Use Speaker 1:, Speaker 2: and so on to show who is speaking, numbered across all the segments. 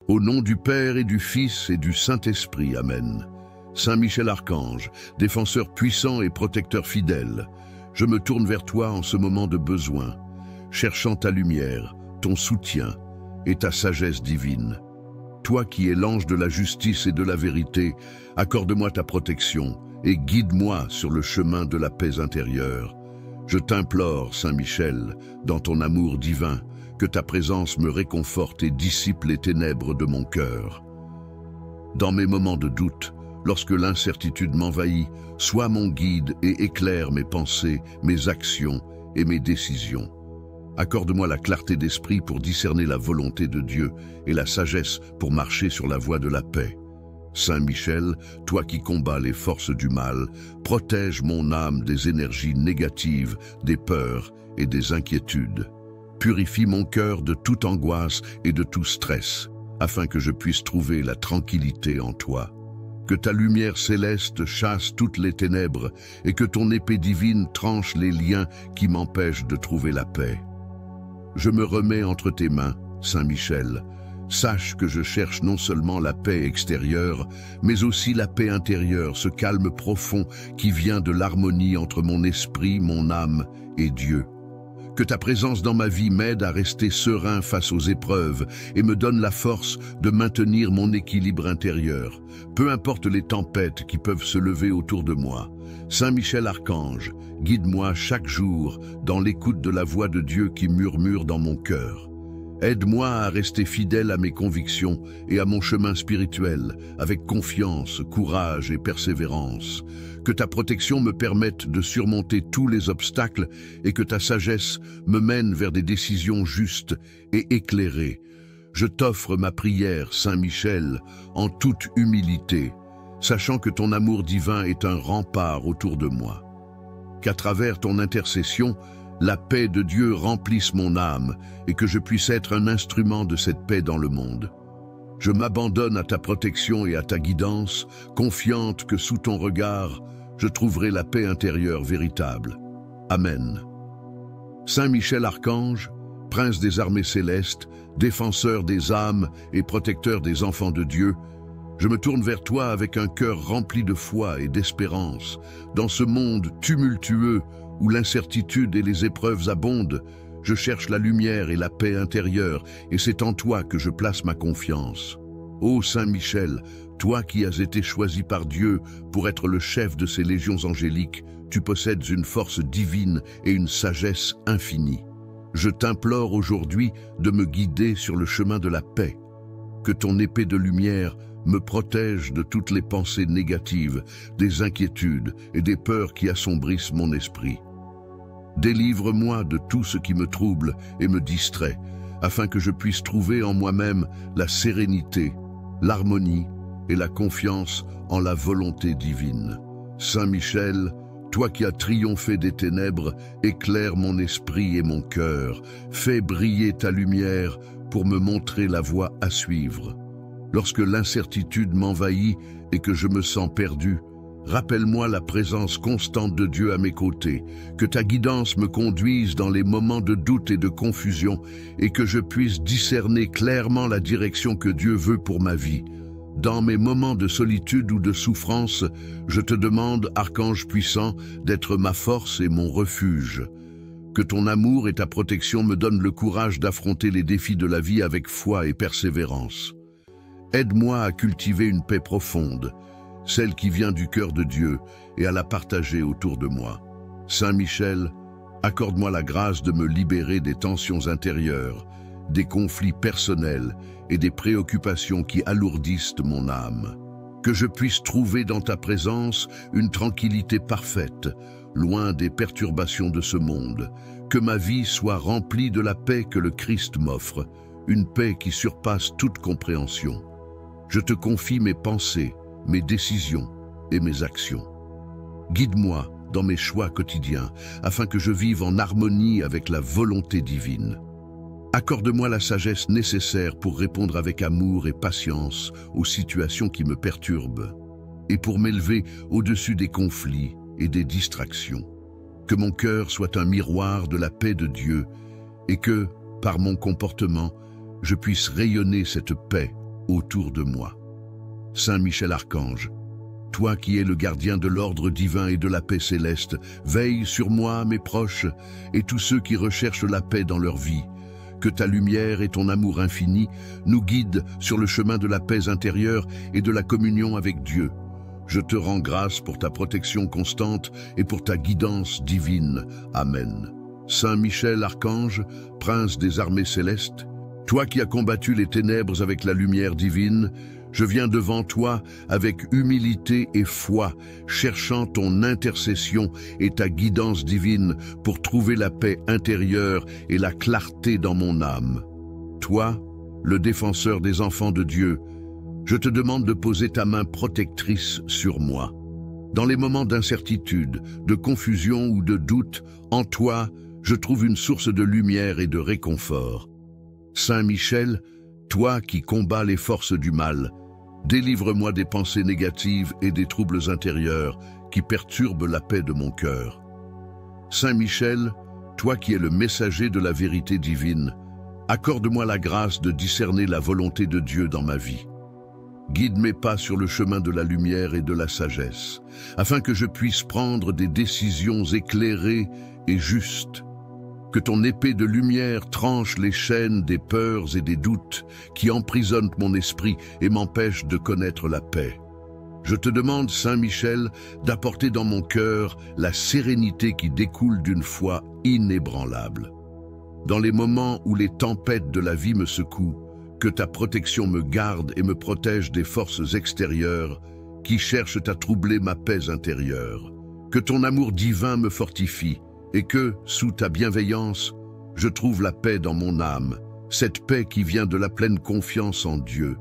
Speaker 1: Au nom du Père et du Fils et du Saint-Esprit, Amen. Saint Michel Archange, défenseur puissant et protecteur fidèle, je me tourne vers toi en ce moment de besoin, cherchant ta lumière, ton soutien et ta sagesse divine. Toi qui es l'ange de la justice et de la vérité, accorde-moi ta protection et guide-moi sur le chemin de la paix intérieure. Je t'implore, Saint Michel, dans ton amour divin, que ta présence me réconforte et dissipe les ténèbres de mon cœur. Dans mes moments de doute, lorsque l'incertitude m'envahit, sois mon guide et éclaire mes pensées, mes actions et mes décisions. Accorde-moi la clarté d'esprit pour discerner la volonté de Dieu et la sagesse pour marcher sur la voie de la paix. Saint Michel, toi qui combats les forces du mal, protège mon âme des énergies négatives, des peurs et des inquiétudes. Purifie mon cœur de toute angoisse et de tout stress, afin que je puisse trouver la tranquillité en toi. Que ta lumière céleste chasse toutes les ténèbres et que ton épée divine tranche les liens qui m'empêchent de trouver la paix. Je me remets entre tes mains, Saint Michel. Sache que je cherche non seulement la paix extérieure, mais aussi la paix intérieure, ce calme profond qui vient de l'harmonie entre mon esprit, mon âme et Dieu. Que ta présence dans ma vie m'aide à rester serein face aux épreuves et me donne la force de maintenir mon équilibre intérieur, peu importe les tempêtes qui peuvent se lever autour de moi. Saint Michel Archange, guide-moi chaque jour dans l'écoute de la voix de Dieu qui murmure dans mon cœur. Aide-moi à rester fidèle à mes convictions et à mon chemin spirituel, avec confiance, courage et persévérance. Que ta protection me permette de surmonter tous les obstacles et que ta sagesse me mène vers des décisions justes et éclairées. Je t'offre ma prière, Saint Michel, en toute humilité, sachant que ton amour divin est un rempart autour de moi. Qu'à travers ton intercession, la paix de Dieu remplisse mon âme et que je puisse être un instrument de cette paix dans le monde. Je m'abandonne à ta protection et à ta guidance, confiante que sous ton regard, je trouverai la paix intérieure véritable. Amen. Saint Michel Archange, prince des armées célestes, défenseur des âmes et protecteur des enfants de Dieu, je me tourne vers toi avec un cœur rempli de foi et d'espérance. Dans ce monde tumultueux où l'incertitude et les épreuves abondent, je cherche la lumière et la paix intérieure, et c'est en toi que je place ma confiance. Ô Saint Michel, toi qui as été choisi par Dieu pour être le chef de ses légions angéliques, tu possèdes une force divine et une sagesse infinie. Je t'implore aujourd'hui de me guider sur le chemin de la paix. Que ton épée de lumière me protège de toutes les pensées négatives, des inquiétudes et des peurs qui assombrissent mon esprit. Délivre-moi de tout ce qui me trouble et me distrait, afin que je puisse trouver en moi-même la sérénité, l'harmonie et la confiance en la volonté divine. Saint Michel, toi qui as triomphé des ténèbres, éclaire mon esprit et mon cœur, fais briller ta lumière pour me montrer la voie à suivre. Lorsque l'incertitude m'envahit et que je me sens perdu, rappelle-moi la présence constante de Dieu à mes côtés, que ta guidance me conduise dans les moments de doute et de confusion et que je puisse discerner clairement la direction que Dieu veut pour ma vie. Dans mes moments de solitude ou de souffrance, je te demande, Archange puissant, d'être ma force et mon refuge. Que ton amour et ta protection me donnent le courage d'affronter les défis de la vie avec foi et persévérance. Aide-moi à cultiver une paix profonde, celle qui vient du cœur de Dieu, et à la partager autour de moi. Saint Michel, accorde-moi la grâce de me libérer des tensions intérieures, des conflits personnels et des préoccupations qui alourdissent mon âme. Que je puisse trouver dans ta présence une tranquillité parfaite, loin des perturbations de ce monde. Que ma vie soit remplie de la paix que le Christ m'offre, une paix qui surpasse toute compréhension. Je te confie mes pensées, mes décisions et mes actions. Guide-moi dans mes choix quotidiens, afin que je vive en harmonie avec la volonté divine. Accorde-moi la sagesse nécessaire pour répondre avec amour et patience aux situations qui me perturbent, et pour m'élever au-dessus des conflits et des distractions. Que mon cœur soit un miroir de la paix de Dieu, et que, par mon comportement, je puisse rayonner cette paix autour de moi. Saint Michel Archange, toi qui es le gardien de l'ordre divin et de la paix céleste, veille sur moi, mes proches, et tous ceux qui recherchent la paix dans leur vie. Que ta lumière et ton amour infini nous guident sur le chemin de la paix intérieure et de la communion avec Dieu. Je te rends grâce pour ta protection constante et pour ta guidance divine. Amen. Saint Michel Archange, prince des armées célestes, toi qui as combattu les ténèbres avec la lumière divine, je viens devant toi avec humilité et foi, cherchant ton intercession et ta guidance divine pour trouver la paix intérieure et la clarté dans mon âme. Toi, le défenseur des enfants de Dieu, je te demande de poser ta main protectrice sur moi. Dans les moments d'incertitude, de confusion ou de doute, en toi, je trouve une source de lumière et de réconfort. Saint Michel, toi qui combats les forces du mal, délivre-moi des pensées négatives et des troubles intérieurs qui perturbent la paix de mon cœur. Saint Michel, toi qui es le messager de la vérité divine, accorde-moi la grâce de discerner la volonté de Dieu dans ma vie. Guide mes pas sur le chemin de la lumière et de la sagesse, afin que je puisse prendre des décisions éclairées et justes. Que ton épée de lumière tranche les chaînes des peurs et des doutes qui emprisonnent mon esprit et m'empêchent de connaître la paix. Je te demande, Saint Michel, d'apporter dans mon cœur la sérénité qui découle d'une foi inébranlable. Dans les moments où les tempêtes de la vie me secouent, que ta protection me garde et me protège des forces extérieures qui cherchent à troubler ma paix intérieure. Que ton amour divin me fortifie et que, sous ta bienveillance, je trouve la paix dans mon âme, cette paix qui vient de la pleine confiance en Dieu.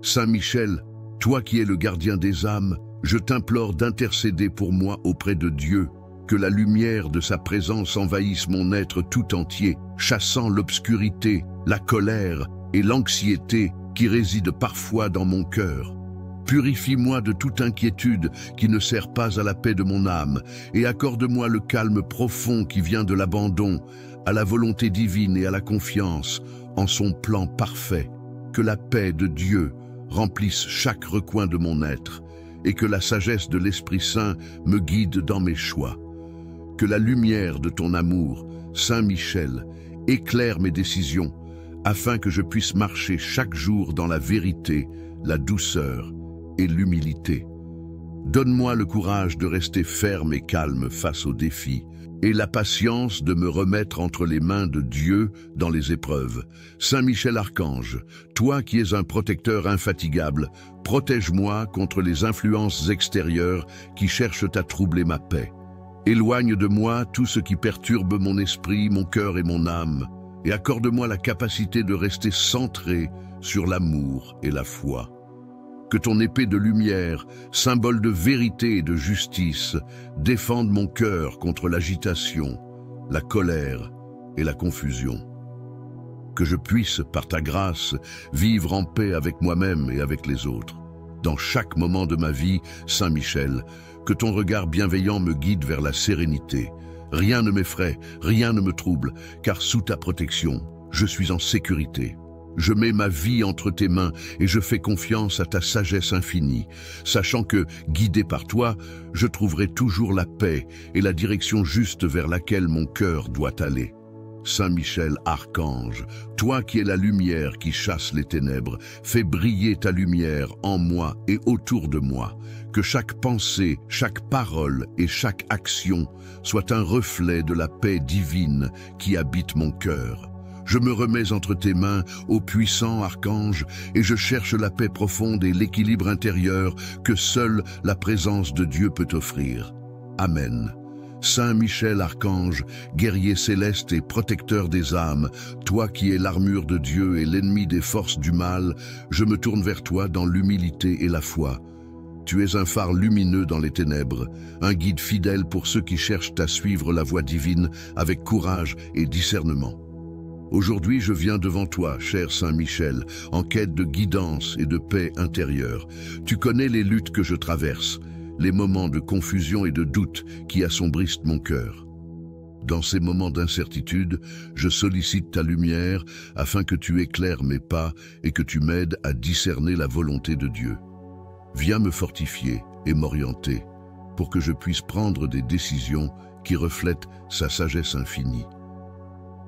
Speaker 1: Saint Michel, toi qui es le gardien des âmes, je t'implore d'intercéder pour moi auprès de Dieu, que la lumière de sa présence envahisse mon être tout entier, chassant l'obscurité, la colère et l'anxiété qui résident parfois dans mon cœur. Purifie-moi de toute inquiétude qui ne sert pas à la paix de mon âme et accorde-moi le calme profond qui vient de l'abandon à la volonté divine et à la confiance en son plan parfait. Que la paix de Dieu remplisse chaque recoin de mon être et que la sagesse de l'Esprit Saint me guide dans mes choix. Que la lumière de ton amour, Saint Michel, éclaire mes décisions afin que je puisse marcher chaque jour dans la vérité, la douceur et l'humilité. Donne-moi le courage de rester ferme et calme face aux défis et la patience de me remettre entre les mains de Dieu dans les épreuves. Saint Michel Archange, toi qui es un protecteur infatigable, protège-moi contre les influences extérieures qui cherchent à troubler ma paix. Éloigne de moi tout ce qui perturbe mon esprit, mon cœur et mon âme, et accorde-moi la capacité de rester centré sur l'amour et la foi. Que ton épée de lumière, symbole de vérité et de justice, défende mon cœur contre l'agitation, la colère et la confusion. Que je puisse, par ta grâce, vivre en paix avec moi-même et avec les autres. Dans chaque moment de ma vie, Saint Michel, que ton regard bienveillant me guide vers la sérénité. Rien ne m'effraie, rien ne me trouble, car sous ta protection, je suis en sécurité. Je mets ma vie entre tes mains et je fais confiance à ta sagesse infinie, sachant que, guidé par toi, je trouverai toujours la paix et la direction juste vers laquelle mon cœur doit aller. Saint Michel Archange, toi qui es la lumière qui chasse les ténèbres, fais briller ta lumière en moi et autour de moi. Que chaque pensée, chaque parole et chaque action soit un reflet de la paix divine qui habite mon cœur. Je me remets entre tes mains, ô puissant archange, et je cherche la paix profonde et l'équilibre intérieur que seule la présence de Dieu peut offrir. Amen. Saint Michel Archange, guerrier céleste et protecteur des âmes, toi qui es l'armure de Dieu et l'ennemi des forces du mal, je me tourne vers toi dans l'humilité et la foi. Tu es un phare lumineux dans les ténèbres, un guide fidèle pour ceux qui cherchent à suivre la voie divine avec courage et discernement. Aujourd'hui, je viens devant toi, cher Saint Michel, en quête de guidance et de paix intérieure. Tu connais les luttes que je traverse, les moments de confusion et de doute qui assombrissent mon cœur. Dans ces moments d'incertitude, je sollicite ta lumière afin que tu éclaires mes pas et que tu m'aides à discerner la volonté de Dieu. Viens me fortifier et m'orienter pour que je puisse prendre des décisions qui reflètent sa sagesse infinie.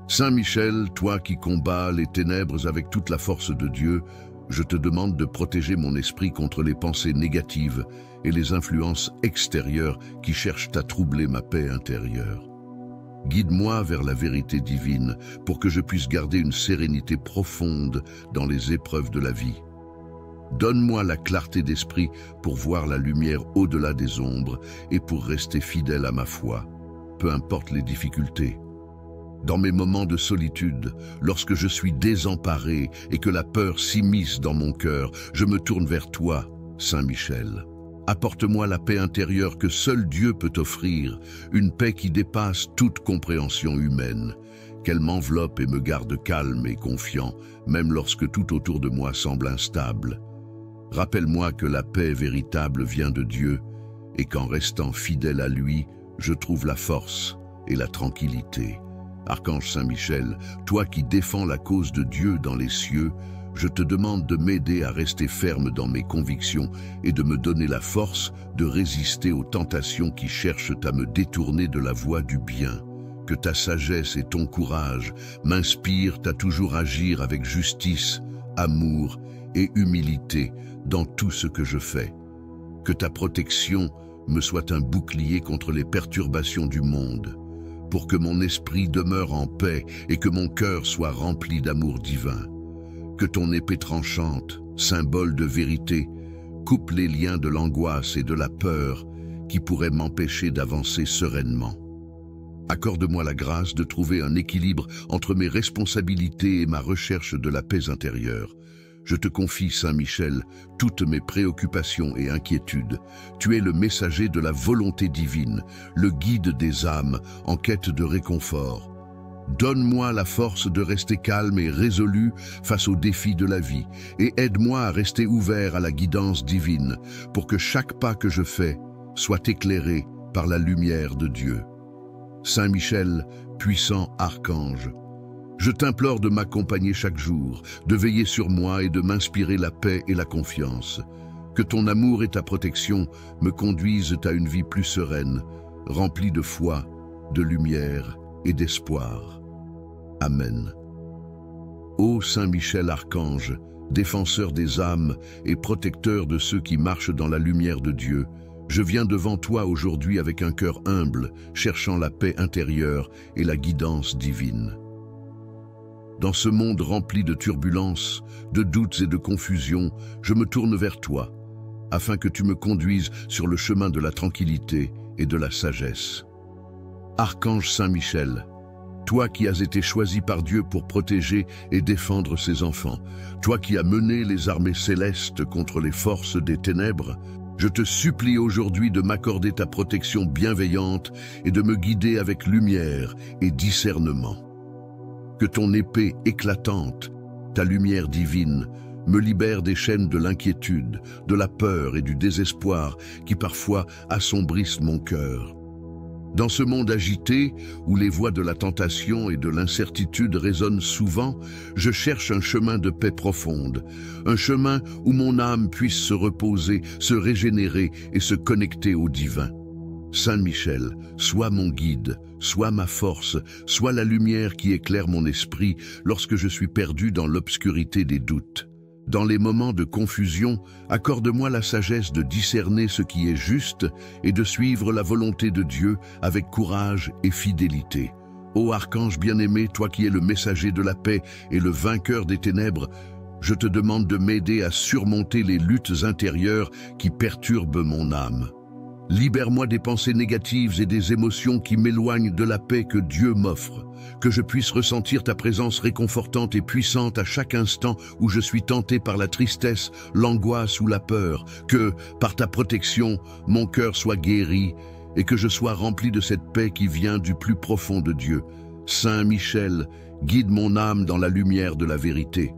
Speaker 1: Saint Michel, toi qui combats les ténèbres avec toute la force de Dieu, je te demande de protéger mon esprit contre les pensées négatives et les influences extérieures qui cherchent à troubler ma paix intérieure. Guide-moi vers la vérité divine pour que je puisse garder une sérénité profonde dans les épreuves de la vie. Donne-moi la clarté d'esprit pour voir la lumière au-delà des ombres et pour rester fidèle à ma foi, peu importe les difficultés. Dans mes moments de solitude, lorsque je suis désemparé et que la peur s'immisce dans mon cœur, je me tourne vers toi, Saint Michel. Apporte-moi la paix intérieure que seul Dieu peut offrir, une paix qui dépasse toute compréhension humaine. Qu'elle m'enveloppe et me garde calme et confiant, même lorsque tout autour de moi semble instable. Rappelle-moi que la paix véritable vient de Dieu et qu'en restant fidèle à lui, je trouve la force et la tranquillité. Archange Saint-Michel, toi qui défends la cause de Dieu dans les cieux, je te demande de m'aider à rester ferme dans mes convictions et de me donner la force de résister aux tentations qui cherchent à me détourner de la voie du bien. Que ta sagesse et ton courage m'inspirent à toujours agir avec justice, amour et humilité dans tout ce que je fais. Que ta protection me soit un bouclier contre les perturbations du monde, pour que mon esprit demeure en paix et que mon cœur soit rempli d'amour divin. Que ton épée tranchante, symbole de vérité, coupe les liens de l'angoisse et de la peur qui pourraient m'empêcher d'avancer sereinement. Accorde-moi la grâce de trouver un équilibre entre mes responsabilités et ma recherche de la paix intérieure. Je te confie, Saint Michel, toutes mes préoccupations et inquiétudes. Tu es le messager de la volonté divine, le guide des âmes en quête de réconfort. Donne-moi la force de rester calme et résolu face aux défis de la vie et aide-moi à rester ouvert à la guidance divine pour que chaque pas que je fais soit éclairé par la lumière de Dieu. Saint Michel, puissant archange, je t'implore de m'accompagner chaque jour, de veiller sur moi et de m'inspirer la paix et la confiance. Que ton amour et ta protection me conduisent à une vie plus sereine, remplie de foi, de lumière et d'espoir. Amen. Ô Saint Michel Archange, défenseur des âmes et protecteur de ceux qui marchent dans la lumière de Dieu, je viens devant toi aujourd'hui avec un cœur humble, cherchant la paix intérieure et la guidance divine. Dans ce monde rempli de turbulences, de doutes et de confusions, je me tourne vers toi, afin que tu me conduises sur le chemin de la tranquillité et de la sagesse. Archange Saint-Michel, toi qui as été choisi par Dieu pour protéger et défendre ses enfants, toi qui as mené les armées célestes contre les forces des ténèbres, je te supplie aujourd'hui de m'accorder ta protection bienveillante et de me guider avec lumière et discernement. Que ton épée éclatante, ta lumière divine, me libère des chaînes de l'inquiétude, de la peur et du désespoir qui parfois assombrissent mon cœur. Dans ce monde agité, où les voix de la tentation et de l'incertitude résonnent souvent, je cherche un chemin de paix profonde, un chemin où mon âme puisse se reposer, se régénérer et se connecter au divin. Saint Michel, sois mon guide, sois ma force, sois la lumière qui éclaire mon esprit lorsque je suis perdu dans l'obscurité des doutes. Dans les moments de confusion, accorde-moi la sagesse de discerner ce qui est juste et de suivre la volonté de Dieu avec courage et fidélité. Ô archange bien-aimé, toi qui es le messager de la paix et le vainqueur des ténèbres, je te demande de m'aider à surmonter les luttes intérieures qui perturbent mon âme. Libère-moi des pensées négatives et des émotions qui m'éloignent de la paix que Dieu m'offre, que je puisse ressentir ta présence réconfortante et puissante à chaque instant où je suis tenté par la tristesse, l'angoisse ou la peur, que, par ta protection, mon cœur soit guéri et que je sois rempli de cette paix qui vient du plus profond de Dieu. Saint Michel, guide mon âme dans la lumière de la vérité.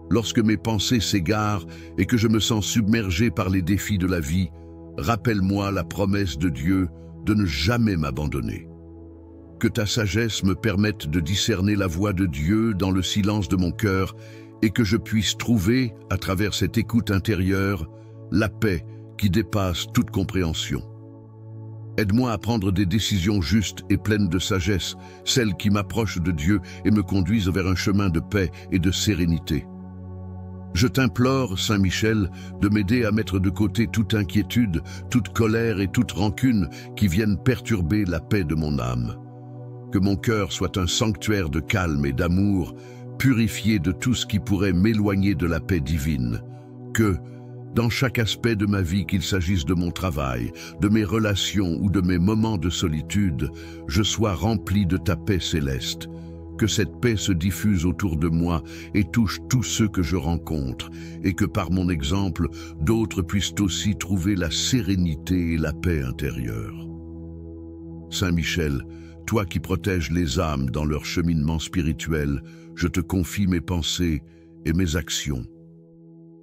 Speaker 1: Lorsque mes pensées s'égarent et que je me sens submergé par les défis de la vie, rappelle-moi la promesse de Dieu de ne jamais m'abandonner. Que ta sagesse me permette de discerner la voix de Dieu dans le silence de mon cœur et que je puisse trouver, à travers cette écoute intérieure, la paix qui dépasse toute compréhension. Aide-moi à prendre des décisions justes et pleines de sagesse, celles qui m'approchent de Dieu et me conduisent vers un chemin de paix et de sérénité. Je t'implore, Saint Michel, de m'aider à mettre de côté toute inquiétude, toute colère et toute rancune qui viennent perturber la paix de mon âme. Que mon cœur soit un sanctuaire de calme et d'amour, purifié de tout ce qui pourrait m'éloigner de la paix divine. Que, dans chaque aspect de ma vie, qu'il s'agisse de mon travail, de mes relations ou de mes moments de solitude, je sois rempli de ta paix céleste. Que cette paix se diffuse autour de moi et touche tous ceux que je rencontre, et que par mon exemple, d'autres puissent aussi trouver la sérénité et la paix intérieure. Saint Michel, toi qui protèges les âmes dans leur cheminement spirituel, je te confie mes pensées et mes actions.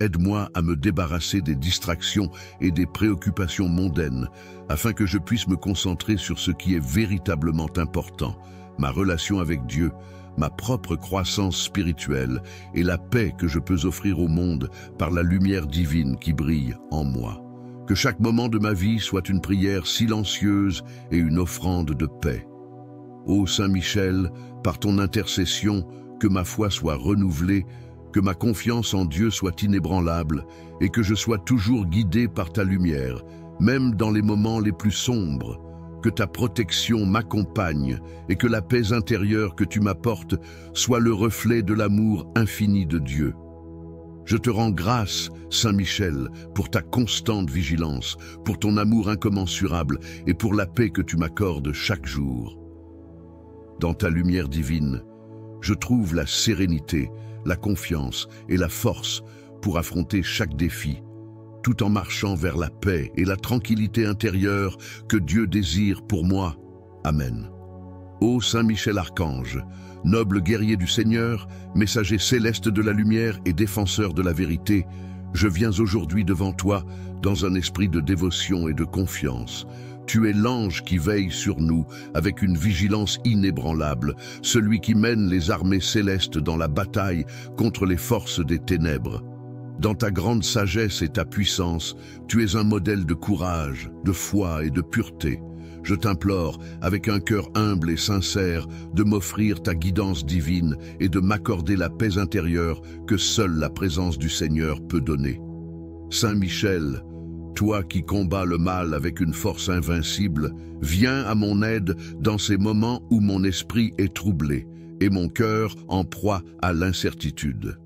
Speaker 1: Aide-moi à me débarrasser des distractions et des préoccupations mondaines, afin que je puisse me concentrer sur ce qui est véritablement important, ma relation avec Dieu, ma propre croissance spirituelle et la paix que je peux offrir au monde par la lumière divine qui brille en moi. Que chaque moment de ma vie soit une prière silencieuse et une offrande de paix. Ô Saint Michel, par ton intercession, que ma foi soit renouvelée, que ma confiance en Dieu soit inébranlable et que je sois toujours guidé par ta lumière, même dans les moments les plus sombres. Que ta protection m'accompagne et que la paix intérieure que tu m'apportes soit le reflet de l'amour infini de Dieu. Je te rends grâce, Saint Michel, pour ta constante vigilance, pour ton amour incommensurable et pour la paix que tu m'accordes chaque jour. Dans ta lumière divine, je trouve la sérénité, la confiance et la force pour affronter chaque défi, tout en marchant vers la paix et la tranquillité intérieure que Dieu désire pour moi. Amen. Ô Saint Michel Archange, noble guerrier du Seigneur, messager céleste de la lumière et défenseur de la vérité, je viens aujourd'hui devant toi dans un esprit de dévotion et de confiance. Tu es l'ange qui veille sur nous avec une vigilance inébranlable, celui qui mène les armées célestes dans la bataille contre les forces des ténèbres. Dans ta grande sagesse et ta puissance, tu es un modèle de courage, de foi et de pureté. Je t'implore, avec un cœur humble et sincère, de m'offrir ta guidance divine et de m'accorder la paix intérieure que seule la présence du Seigneur peut donner. Saint Michel, toi qui combats le mal avec une force invincible, viens à mon aide dans ces moments où mon esprit est troublé et mon cœur en proie à l'incertitude.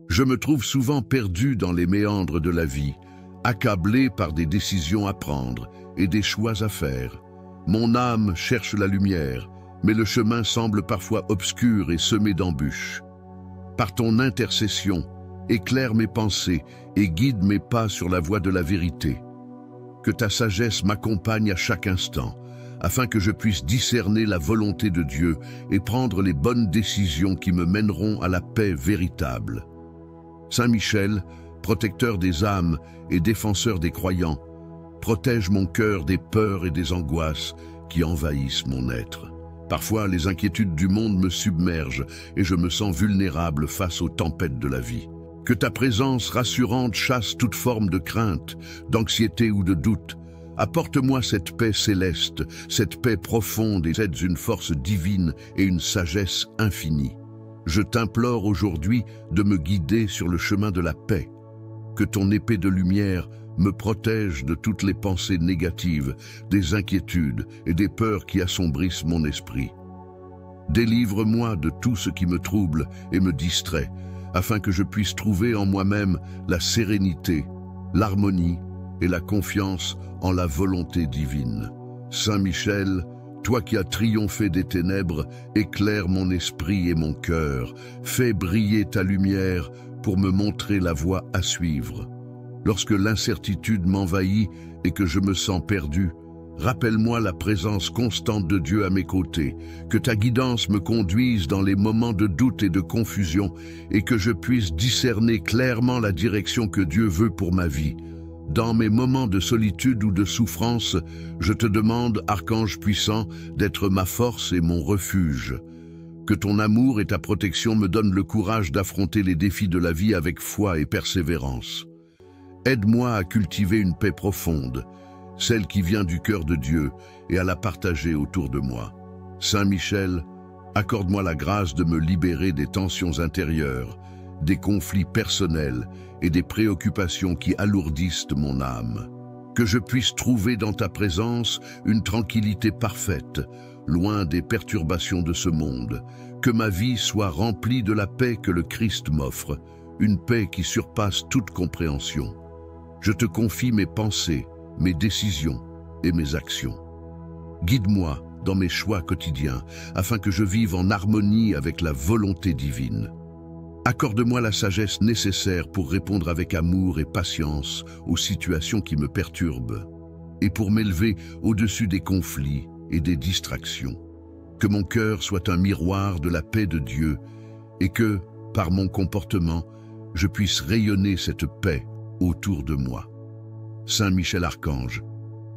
Speaker 1: Je me trouve souvent perdu dans les méandres de la vie, accablé par des décisions à prendre et des choix à faire. Mon âme cherche la lumière, mais le chemin semble parfois obscur et semé d'embûches. Par ton intercession, éclaire mes pensées et guide mes pas sur la voie de la vérité. Que ta sagesse m'accompagne à chaque instant, afin que je puisse discerner la volonté de Dieu et prendre les bonnes décisions qui me mèneront à la paix véritable. Saint Michel, protecteur des âmes et défenseur des croyants, protège mon cœur des peurs et des angoisses qui envahissent mon être. Parfois, les inquiétudes du monde me submergent et je me sens vulnérable face aux tempêtes de la vie. Que ta présence rassurante chasse toute forme de crainte, d'anxiété ou de doute. Apporte-moi cette paix céleste, cette paix profonde et cède une force divine et une sagesse infinie. Je t'implore aujourd'hui de me guider sur le chemin de la paix. Que ton épée de lumière me protège de toutes les pensées négatives, des inquiétudes et des peurs qui assombrissent mon esprit. Délivre-moi de tout ce qui me trouble et me distrait, afin que je puisse trouver en moi-même la sérénité, l'harmonie et la confiance en la volonté divine. Saint Michel, toi qui as triomphé des ténèbres, éclaire mon esprit et mon cœur, fais briller ta lumière pour me montrer la voie à suivre. Lorsque l'incertitude m'envahit et que je me sens perdu, rappelle-moi la présence constante de Dieu à mes côtés, que ta guidance me conduise dans les moments de doute et de confusion et que je puisse discerner clairement la direction que Dieu veut pour ma vie. Dans mes moments de solitude ou de souffrance, je te demande, Archange puissant, d'être ma force et mon refuge. Que ton amour et ta protection me donnent le courage d'affronter les défis de la vie avec foi et persévérance. Aide-moi à cultiver une paix profonde, celle qui vient du cœur de Dieu, et à la partager autour de moi. Saint Michel, accorde-moi la grâce de me libérer des tensions intérieures, des conflits personnels et des préoccupations qui alourdissent mon âme. Que je puisse trouver dans ta présence une tranquillité parfaite, loin des perturbations de ce monde. Que ma vie soit remplie de la paix que le Christ m'offre, une paix qui surpasse toute compréhension. Je te confie mes pensées, mes décisions et mes actions. Guide-moi dans mes choix quotidiens, afin que je vive en harmonie avec la volonté divine. Accorde-moi la sagesse nécessaire pour répondre avec amour et patience aux situations qui me perturbent, et pour m'élever au-dessus des conflits et des distractions. Que mon cœur soit un miroir de la paix de Dieu, et que, par mon comportement, je puisse rayonner cette paix autour de moi. Saint Michel Archange,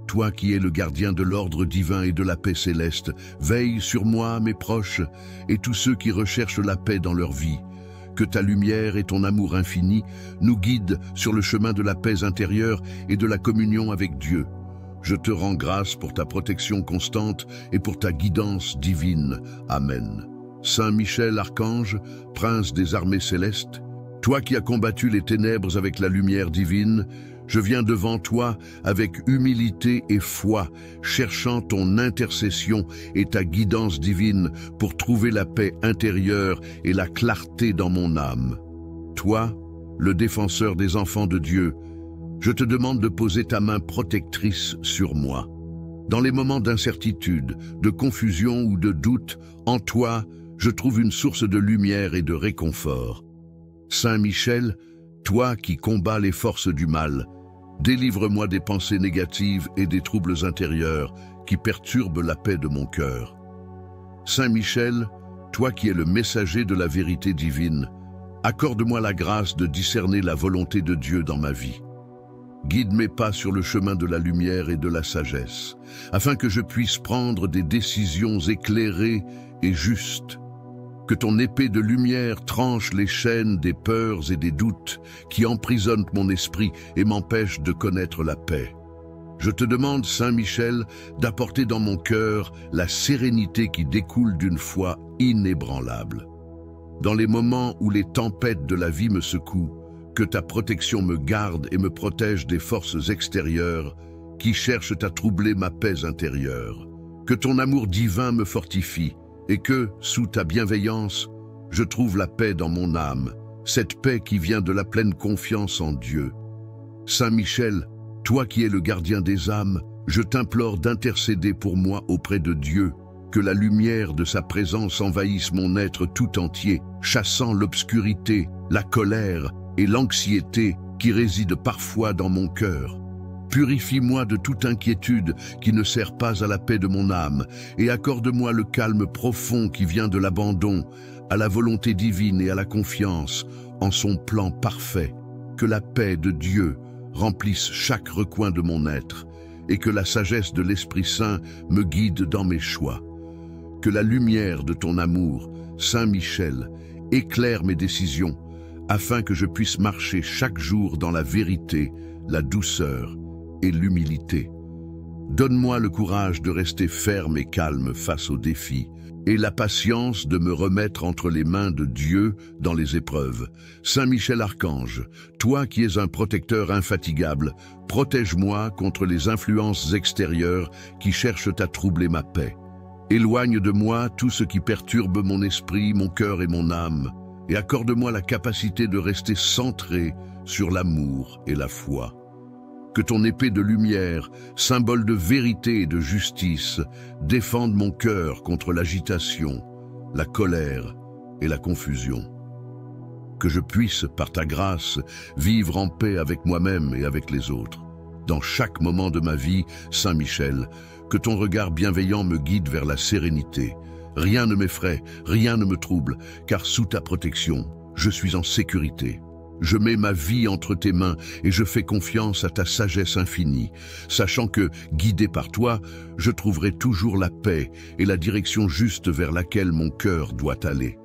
Speaker 1: toi qui es le gardien de l'ordre divin et de la paix céleste, veille sur moi, mes proches, et tous ceux qui recherchent la paix dans leur vie. Que ta lumière et ton amour infini nous guident sur le chemin de la paix intérieure et de la communion avec Dieu. Je te rends grâce pour ta protection constante et pour ta guidance divine. Amen. Saint Michel Archange, prince des armées célestes, toi qui as combattu les ténèbres avec la lumière divine, je viens devant toi avec humilité et foi, cherchant ton intercession et ta guidance divine pour trouver la paix intérieure et la clarté dans mon âme. Toi, le défenseur des enfants de Dieu, je te demande de poser ta main protectrice sur moi. Dans les moments d'incertitude, de confusion ou de doute, en toi, je trouve une source de lumière et de réconfort. Saint Michel, toi qui combats les forces du mal, délivre-moi des pensées négatives et des troubles intérieurs qui perturbent la paix de mon cœur. Saint Michel, toi qui es le messager de la vérité divine, accorde-moi la grâce de discerner la volonté de Dieu dans ma vie. Guide mes pas sur le chemin de la lumière et de la sagesse, afin que je puisse prendre des décisions éclairées et justes. Que ton épée de lumière tranche les chaînes des peurs et des doutes qui emprisonnent mon esprit et m'empêchent de connaître la paix. Je te demande, Saint Michel, d'apporter dans mon cœur la sérénité qui découle d'une foi inébranlable. Dans les moments où les tempêtes de la vie me secouent, que ta protection me garde et me protège des forces extérieures qui cherchent à troubler ma paix intérieure. Que ton amour divin me fortifie, et que, sous ta bienveillance, je trouve la paix dans mon âme, cette paix qui vient de la pleine confiance en Dieu. Saint Michel, toi qui es le gardien des âmes, je t'implore d'intercéder pour moi auprès de Dieu, que la lumière de sa présence envahisse mon être tout entier, chassant l'obscurité, la colère et l'anxiété qui résident parfois dans mon cœur. Purifie-moi de toute inquiétude qui ne sert pas à la paix de mon âme et accorde-moi le calme profond qui vient de l'abandon à la volonté divine et à la confiance en son plan parfait. Que la paix de Dieu remplisse chaque recoin de mon être et que la sagesse de l'Esprit Saint me guide dans mes choix. Que la lumière de ton amour, Saint Michel, éclaire mes décisions afin que je puisse marcher chaque jour dans la vérité, la douceur et l'humilité. Donne-moi le courage de rester ferme et calme face aux défis et la patience de me remettre entre les mains de Dieu dans les épreuves. Saint Michel Archange, toi qui es un protecteur infatigable, protège-moi contre les influences extérieures qui cherchent à troubler ma paix. Éloigne de moi tout ce qui perturbe mon esprit, mon cœur et mon âme, et accorde-moi la capacité de rester centré sur l'amour et la foi. Que ton épée de lumière, symbole de vérité et de justice, défende mon cœur contre l'agitation, la colère et la confusion. Que je puisse, par ta grâce, vivre en paix avec moi-même et avec les autres. Dans chaque moment de ma vie, Saint Michel, que ton regard bienveillant me guide vers la sérénité. Rien ne m'effraie, rien ne me trouble, car sous ta protection, je suis en sécurité. Je mets ma vie entre tes mains et je fais confiance à ta sagesse infinie, sachant que, guidé par toi, je trouverai toujours la paix et la direction juste vers laquelle mon cœur doit aller.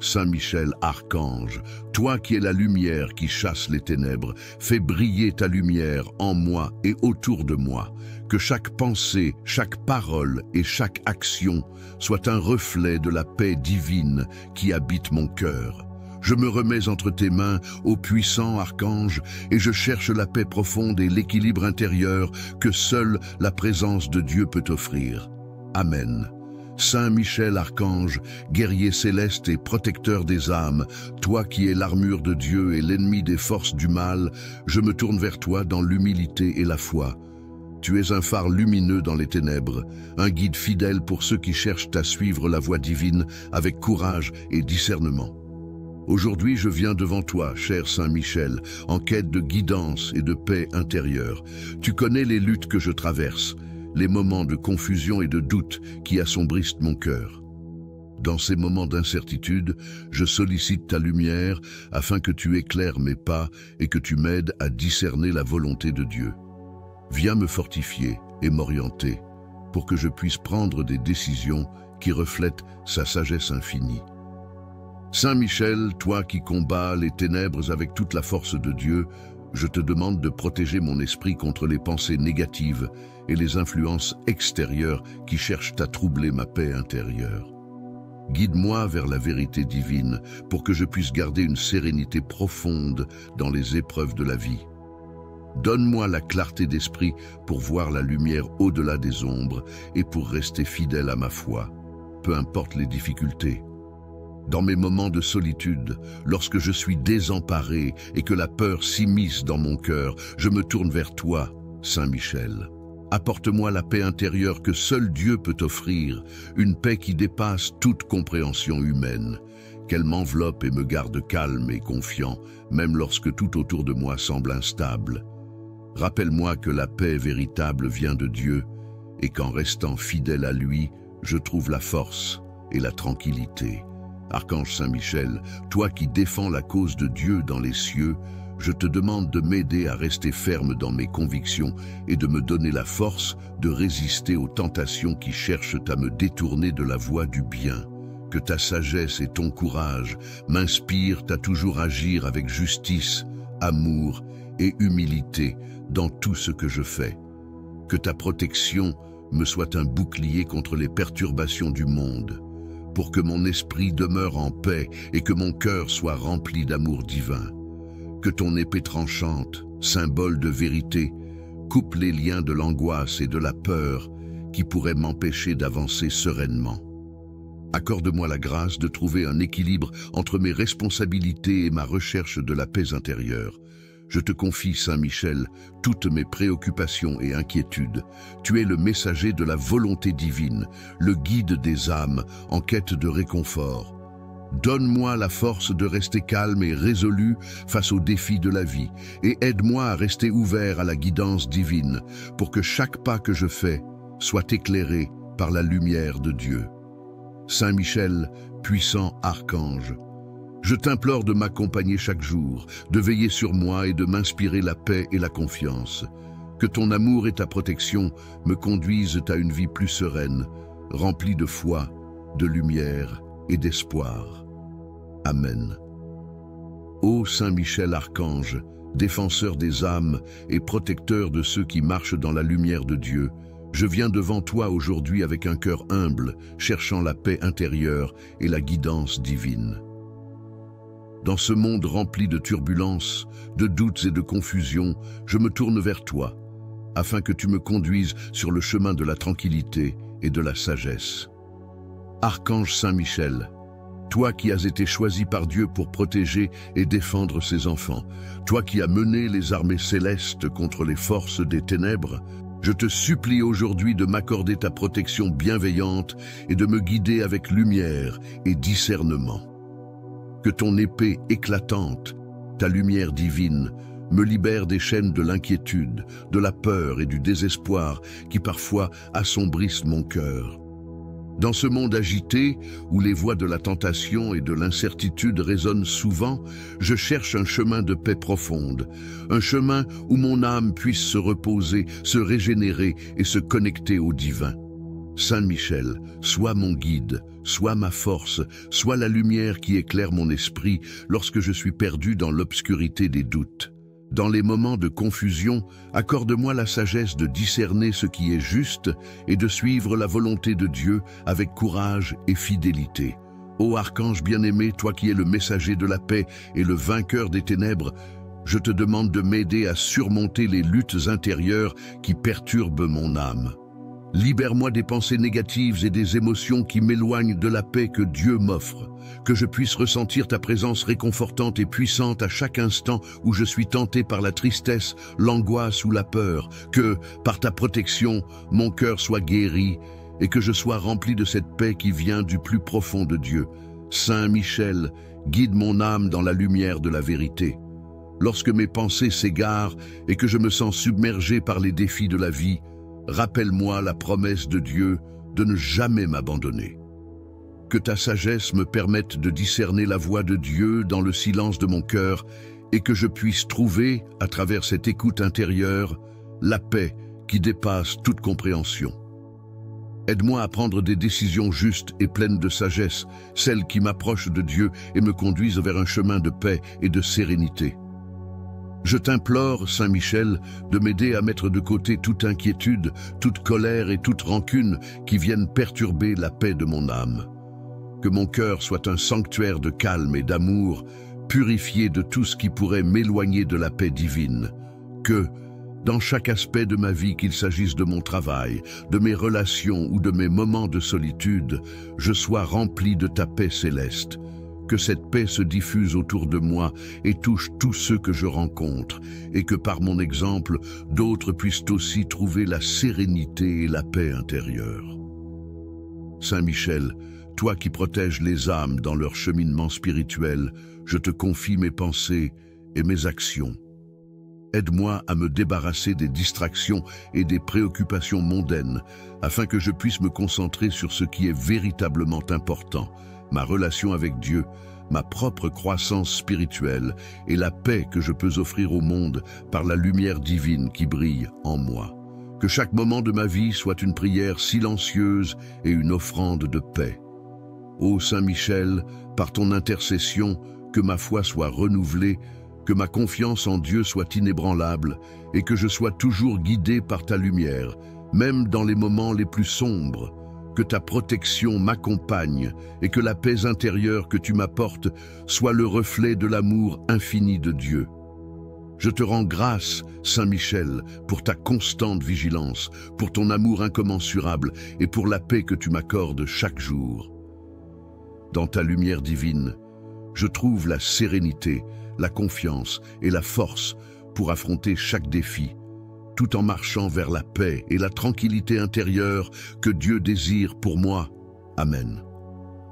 Speaker 1: Saint Michel, archange, toi qui es la lumière qui chasse les ténèbres, fais briller ta lumière en moi et autour de moi, que chaque pensée, chaque parole et chaque action soit un reflet de la paix divine qui habite mon cœur. Je me remets entre tes mains, ô puissant archange, et je cherche la paix profonde et l'équilibre intérieur que seule la présence de Dieu peut offrir. Amen. Saint Michel archange, guerrier céleste et protecteur des âmes, toi qui es l'armure de Dieu et l'ennemi des forces du mal, je me tourne vers toi dans l'humilité et la foi. Tu es un phare lumineux dans les ténèbres, un guide fidèle pour ceux qui cherchent à suivre la voie divine avec courage et discernement. Aujourd'hui, je viens devant toi, cher Saint Michel, en quête de guidance et de paix intérieure. Tu connais les luttes que je traverse, les moments de confusion et de doute qui assombrissent mon cœur. Dans ces moments d'incertitude, je sollicite ta lumière afin que tu éclaires mes pas et que tu m'aides à discerner la volonté de Dieu. Viens me fortifier et m'orienter pour que je puisse prendre des décisions qui reflètent sa sagesse infinie. Saint Michel, toi qui combats les ténèbres avec toute la force de Dieu, je te demande de protéger mon esprit contre les pensées négatives et les influences extérieures qui cherchent à troubler ma paix intérieure. Guide-moi vers la vérité divine pour que je puisse garder une sérénité profonde dans les épreuves de la vie. Donne-moi la clarté d'esprit pour voir la lumière au-delà des ombres et pour rester fidèle à ma foi, peu importe les difficultés. Dans mes moments de solitude, lorsque je suis désemparé et que la peur s'immisce dans mon cœur, je me tourne vers toi, Saint Michel. Apporte-moi la paix intérieure que seul Dieu peut offrir, une paix qui dépasse toute compréhension humaine. Qu'elle m'enveloppe et me garde calme et confiant, même lorsque tout autour de moi semble instable. Rappelle-moi que la paix véritable vient de Dieu et qu'en restant fidèle à lui, je trouve la force et la tranquillité. Archange Saint Michel, toi qui défends la cause de Dieu dans les cieux, je te demande de m'aider à rester ferme dans mes convictions et de me donner la force de résister aux tentations qui cherchent à me détourner de la voie du bien. Que ta sagesse et ton courage m'inspirent à toujours agir avec justice, amour et humilité dans tout ce que je fais. Que ta protection me soit un bouclier contre les perturbations du monde, pour que mon esprit demeure en paix et que mon cœur soit rempli d'amour divin. Que ton épée tranchante, symbole de vérité, coupe les liens de l'angoisse et de la peur qui pourraient m'empêcher d'avancer sereinement. Accorde-moi la grâce de trouver un équilibre entre mes responsabilités et ma recherche de la paix intérieure. Je te confie, Saint Michel, toutes mes préoccupations et inquiétudes. Tu es le messager de la volonté divine, le guide des âmes en quête de réconfort. Donne-moi la force de rester calme et résolu face aux défis de la vie et aide-moi à rester ouvert à la guidance divine pour que chaque pas que je fais soit éclairé par la lumière de Dieu. Saint Michel, puissant archange, je t'implore de m'accompagner chaque jour, de veiller sur moi et de m'inspirer la paix et la confiance. Que ton amour et ta protection me conduisent à une vie plus sereine, remplie de foi, de lumière et d'espoir. Amen. Ô Saint Michel archange, défenseur des âmes et protecteur de ceux qui marchent dans la lumière de Dieu, je viens devant toi aujourd'hui avec un cœur humble, cherchant la paix intérieure et la guidance divine. Dans ce monde rempli de turbulences, de doutes et de confusion, je me tourne vers toi, afin que tu me conduises sur le chemin de la tranquillité et de la sagesse. Archange Saint Michel, toi qui as été choisi par Dieu pour protéger et défendre ses enfants, toi qui as mené les armées célestes contre les forces des ténèbres, je te supplie aujourd'hui de m'accorder ta protection bienveillante et de me guider avec lumière et discernement. Que ton épée éclatante, ta lumière divine, me libère des chaînes de l'inquiétude, de la peur et du désespoir qui parfois assombrissent mon cœur. Dans ce monde agité, où les voix de la tentation et de l'incertitude résonnent souvent, je cherche un chemin de paix profonde, un chemin où mon âme puisse se reposer, se régénérer et se connecter au divin. Saint Michel, sois mon guide, sois ma force, sois la lumière qui éclaire mon esprit lorsque je suis perdu dans l'obscurité des doutes. Dans les moments de confusion, accorde-moi la sagesse de discerner ce qui est juste et de suivre la volonté de Dieu avec courage et fidélité. Ô archange bien-aimé, toi qui es le messager de la paix et le vainqueur des ténèbres, je te demande de m'aider à surmonter les luttes intérieures qui perturbent mon âme. Libère-moi des pensées négatives et des émotions qui m'éloignent de la paix que Dieu m'offre, que je puisse ressentir ta présence réconfortante et puissante à chaque instant où je suis tenté par la tristesse, l'angoisse ou la peur, que, par ta protection, mon cœur soit guéri et que je sois rempli de cette paix qui vient du plus profond de Dieu. Saint Michel, guide mon âme dans la lumière de la vérité. Lorsque mes pensées s'égarent et que je me sens submergé par les défis de la vie, rappelle-moi la promesse de Dieu de ne jamais m'abandonner. Que ta sagesse me permette de discerner la voix de Dieu dans le silence de mon cœur et que je puisse trouver, à travers cette écoute intérieure, la paix qui dépasse toute compréhension. Aide-moi à prendre des décisions justes et pleines de sagesse, celles qui m'approchent de Dieu et me conduisent vers un chemin de paix et de sérénité. Je t'implore, Saint Michel, de m'aider à mettre de côté toute inquiétude, toute colère et toute rancune qui viennent perturber la paix de mon âme. Que mon cœur soit un sanctuaire de calme et d'amour, purifié de tout ce qui pourrait m'éloigner de la paix divine. Que, dans chaque aspect de ma vie, qu'il s'agisse de mon travail, de mes relations ou de mes moments de solitude, je sois rempli de ta paix céleste. Que cette paix se diffuse autour de moi et touche tous ceux que je rencontre, et que par mon exemple, d'autres puissent aussi trouver la sérénité et la paix intérieure. Saint Michel, toi qui protèges les âmes dans leur cheminement spirituel, je te confie mes pensées et mes actions. Aide-moi à me débarrasser des distractions et des préoccupations mondaines, afin que je puisse me concentrer sur ce qui est véritablement important, ma relation avec Dieu, ma propre croissance spirituelle et la paix que je peux offrir au monde par la lumière divine qui brille en moi. Que chaque moment de ma vie soit une prière silencieuse et une offrande de paix. Ô Saint Michel, par ton intercession, que ma foi soit renouvelée, que ma confiance en Dieu soit inébranlable et que je sois toujours guidé par ta lumière, même dans les moments les plus sombres. Que ta protection m'accompagne et que la paix intérieure que tu m'apportes soit le reflet de l'amour infini de Dieu. Je te rends grâce, Saint Michel, pour ta constante vigilance, pour ton amour incommensurable et pour la paix que tu m'accordes chaque jour. Dans ta lumière divine, je trouve la sérénité, la confiance et la force pour affronter chaque défi, tout en marchant vers la paix et la tranquillité intérieure que Dieu désire pour moi. Amen.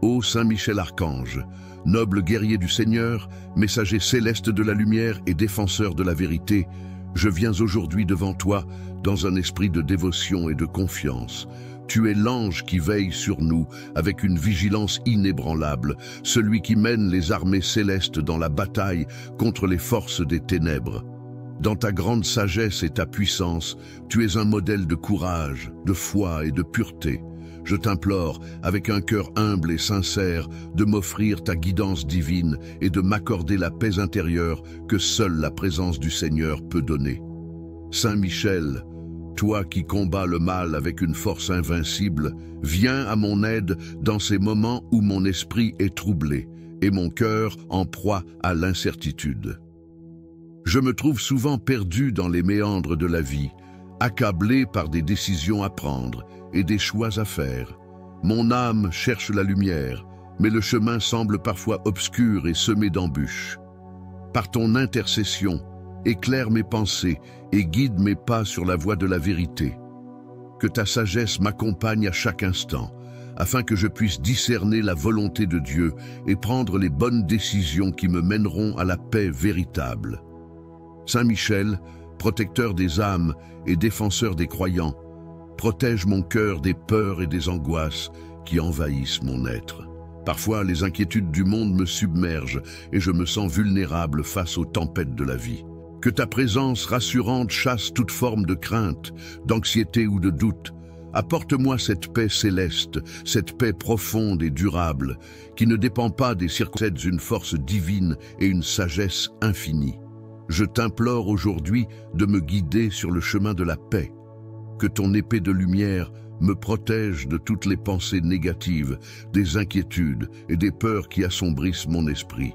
Speaker 1: Ô Saint Michel Archange, noble guerrier du Seigneur, messager céleste de la lumière et défenseur de la vérité, je viens aujourd'hui devant toi dans un esprit de dévotion et de confiance. Tu es l'ange qui veille sur nous avec une vigilance inébranlable, celui qui mène les armées célestes dans la bataille contre les forces des ténèbres. Dans ta grande sagesse et ta puissance, tu es un modèle de courage, de foi et de pureté. Je t'implore, avec un cœur humble et sincère, de m'offrir ta guidance divine et de m'accorder la paix intérieure que seule la présence du Seigneur peut donner. Saint Michel, toi qui combats le mal avec une force invincible, viens à mon aide dans ces moments où mon esprit est troublé et mon cœur en proie à l'incertitude. Je me trouve souvent perdu dans les méandres de la vie, accablé par des décisions à prendre et des choix à faire. Mon âme cherche la lumière, mais le chemin semble parfois obscur et semé d'embûches. Par ton intercession, éclaire mes pensées et guide mes pas sur la voie de la vérité. Que ta sagesse m'accompagne à chaque instant, afin que je puisse discerner la volonté de Dieu et prendre les bonnes décisions qui me mèneront à la paix véritable. Saint Michel, protecteur des âmes et défenseur des croyants, protège mon cœur des peurs et des angoisses qui envahissent mon être. Parfois, les inquiétudes du monde me submergent et je me sens vulnérable face aux tempêtes de la vie. Que ta présence rassurante chasse toute forme de crainte, d'anxiété ou de doute. Apporte-moi cette paix céleste, cette paix profonde et durable, qui ne dépend pas des circonstances, une force divine et une sagesse infinie. Je t'implore aujourd'hui de me guider sur le chemin de la paix. Que ton épée de lumière me protège de toutes les pensées négatives, des inquiétudes et des peurs qui assombrissent mon esprit.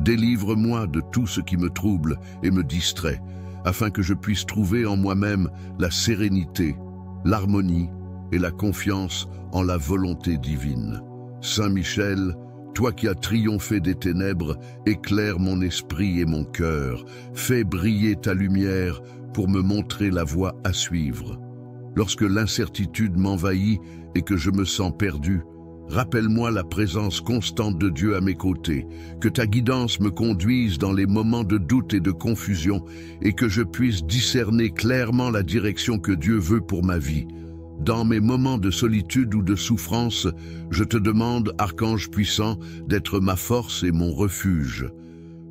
Speaker 1: Délivre-moi de tout ce qui me trouble et me distrait, afin que je puisse trouver en moi-même la sérénité, l'harmonie et la confiance en la volonté divine. Saint Michel, toi qui as triomphé des ténèbres, éclaire mon esprit et mon cœur, fais briller ta lumière pour me montrer la voie à suivre. Lorsque l'incertitude m'envahit et que je me sens perdu, rappelle-moi la présence constante de Dieu à mes côtés, que ta guidance me conduise dans les moments de doute et de confusion et que je puisse discerner clairement la direction que Dieu veut pour ma vie. Dans mes moments de solitude ou de souffrance, je te demande, Archange puissant, d'être ma force et mon refuge.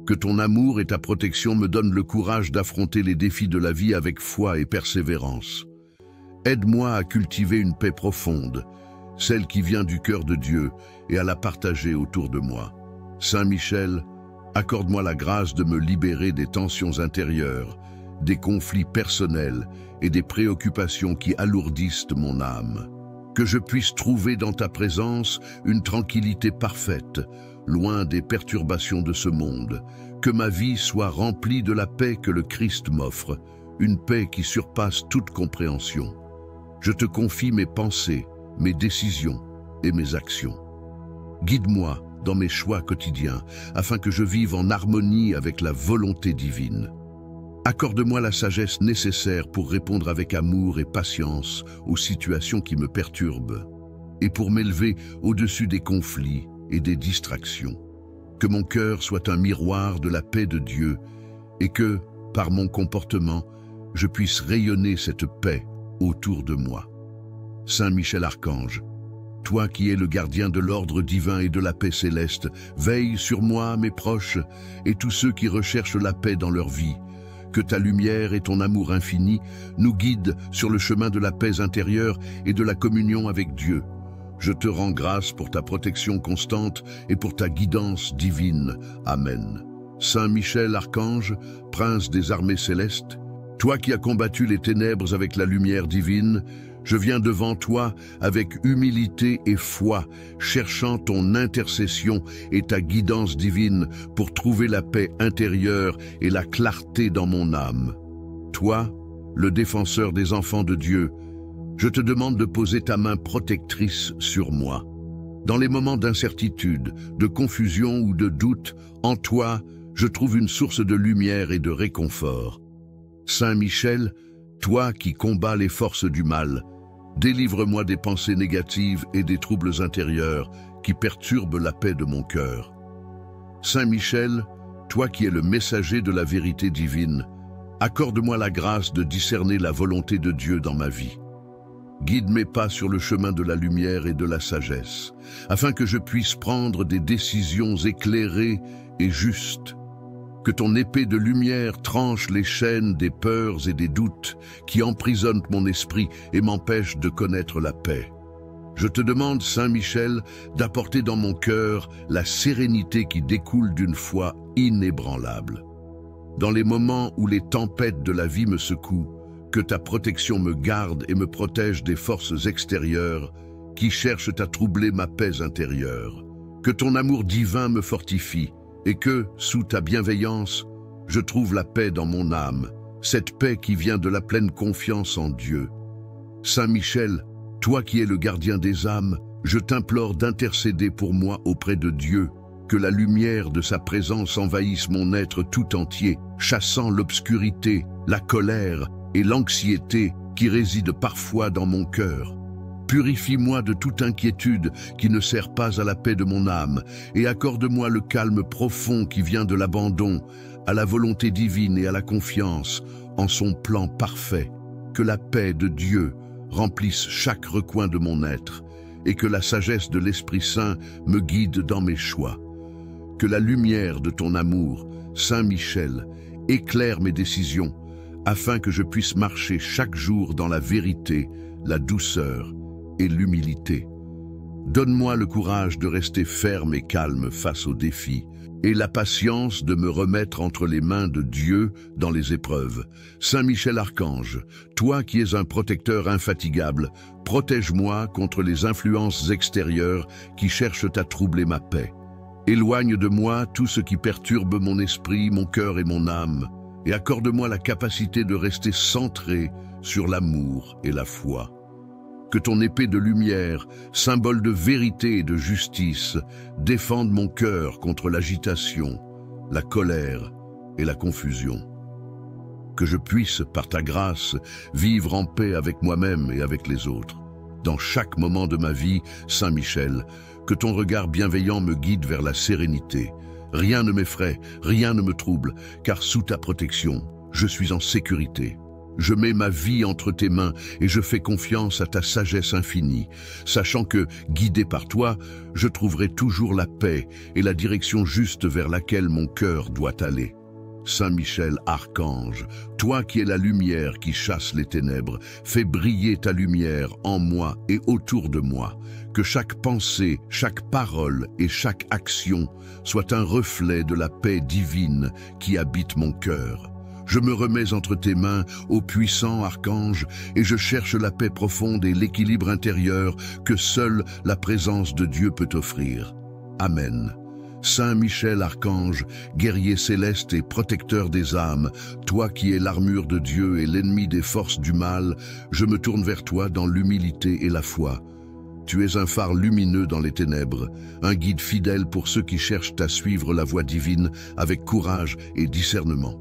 Speaker 1: Que ton amour et ta protection me donnent le courage d'affronter les défis de la vie avec foi et persévérance. Aide-moi à cultiver une paix profonde, celle qui vient du cœur de Dieu, et à la partager autour de moi. Saint Michel, accorde-moi la grâce de me libérer des tensions intérieures, des conflits personnels et des préoccupations qui alourdissent mon âme. Que je puisse trouver dans ta présence une tranquillité parfaite, loin des perturbations de ce monde. Que ma vie soit remplie de la paix que le Christ m'offre, une paix qui surpasse toute compréhension. Je te confie mes pensées, mes décisions et mes actions. Guide-moi dans mes choix quotidiens, afin que je vive en harmonie avec la volonté divine. Accorde-moi la sagesse nécessaire pour répondre avec amour et patience aux situations qui me perturbent, et pour m'élever au-dessus des conflits et des distractions. Que mon cœur soit un miroir de la paix de Dieu, et que, par mon comportement, je puisse rayonner cette paix autour de moi. Saint Michel Archange, toi qui es le gardien de l'ordre divin et de la paix céleste, veille sur moi, mes proches, et tous ceux qui recherchent la paix dans leur vie. Que ta lumière et ton amour infini nous guident sur le chemin de la paix intérieure et de la communion avec Dieu. Je te rends grâce pour ta protection constante et pour ta guidance divine. Amen. Saint Michel Archange, prince des armées célestes, toi qui as combattu les ténèbres avec la lumière divine, je viens devant toi avec humilité et foi, cherchant ton intercession et ta guidance divine pour trouver la paix intérieure et la clarté dans mon âme. Toi, le défenseur des enfants de Dieu, je te demande de poser ta main protectrice sur moi. Dans les moments d'incertitude, de confusion ou de doute, en toi, je trouve une source de lumière et de réconfort. Saint Michel, toi qui combats les forces du mal, délivre-moi des pensées négatives et des troubles intérieurs qui perturbent la paix de mon cœur. Saint Michel, toi qui es le messager de la vérité divine, accorde-moi la grâce de discerner la volonté de Dieu dans ma vie. Guide mes pas sur le chemin de la lumière et de la sagesse, afin que je puisse prendre des décisions éclairées et justes. Que ton épée de lumière tranche les chaînes des peurs et des doutes qui emprisonnent mon esprit et m'empêchent de connaître la paix. Je te demande, Saint Michel, d'apporter dans mon cœur la sérénité qui découle d'une foi inébranlable. Dans les moments où les tempêtes de la vie me secouent, que ta protection me garde et me protège des forces extérieures qui cherchent à troubler ma paix intérieure. Que ton amour divin me fortifie, et que, sous ta bienveillance, je trouve la paix dans mon âme, cette paix qui vient de la pleine confiance en Dieu. Saint Michel, toi qui es le gardien des âmes, je t'implore d'intercéder pour moi auprès de Dieu, que la lumière de sa présence envahisse mon être tout entier, chassant l'obscurité, la colère et l'anxiété qui résident parfois dans mon cœur. Purifie-moi de toute inquiétude qui ne sert pas à la paix de mon âme et accorde-moi le calme profond qui vient de l'abandon à la volonté divine et à la confiance en son plan parfait. Que la paix de Dieu remplisse chaque recoin de mon être et que la sagesse de l'Esprit Saint me guide dans mes choix. Que la lumière de ton amour, Saint Michel, éclaire mes décisions, afin que je puisse marcher chaque jour dans la vérité, la douceur et l'humilité. Donne-moi le courage de rester ferme et calme face aux défis, et la patience de me remettre entre les mains de Dieu dans les épreuves. Saint Michel Archange, toi qui es un protecteur infatigable, protège-moi contre les influences extérieures qui cherchent à troubler ma paix. Éloigne de moi tout ce qui perturbe mon esprit, mon cœur et mon âme, et accorde-moi la capacité de rester centré sur l'amour et la foi. Que ton épée de lumière, symbole de vérité et de justice, défende mon cœur contre l'agitation, la colère et la confusion. Que je puisse, par ta grâce, vivre en paix avec moi-même et avec les autres. Dans chaque moment de ma vie, Saint Michel, que ton regard bienveillant me guide vers la sérénité. Rien ne m'effraie, rien ne me trouble, car sous ta protection, je suis en sécurité. Je mets ma vie entre tes mains et je fais confiance à ta sagesse infinie, sachant que, guidé par toi, je trouverai toujours la paix et la direction juste vers laquelle mon cœur doit aller. Saint Michel Archange, toi qui es la lumière qui chasse les ténèbres, fais briller ta lumière en moi et autour de moi, que chaque pensée, chaque parole et chaque action soit un reflet de la paix divine qui habite mon cœur. Je me remets entre tes mains, ô puissant archange, et je cherche la paix profonde et l'équilibre intérieur que seule la présence de Dieu peut offrir. Amen. Saint Michel Archange, guerrier céleste et protecteur des âmes, toi qui es l'armure de Dieu et l'ennemi des forces du mal, je me tourne vers toi dans l'humilité et la foi. Tu es un phare lumineux dans les ténèbres, un guide fidèle pour ceux qui cherchent à suivre la voie divine avec courage et discernement.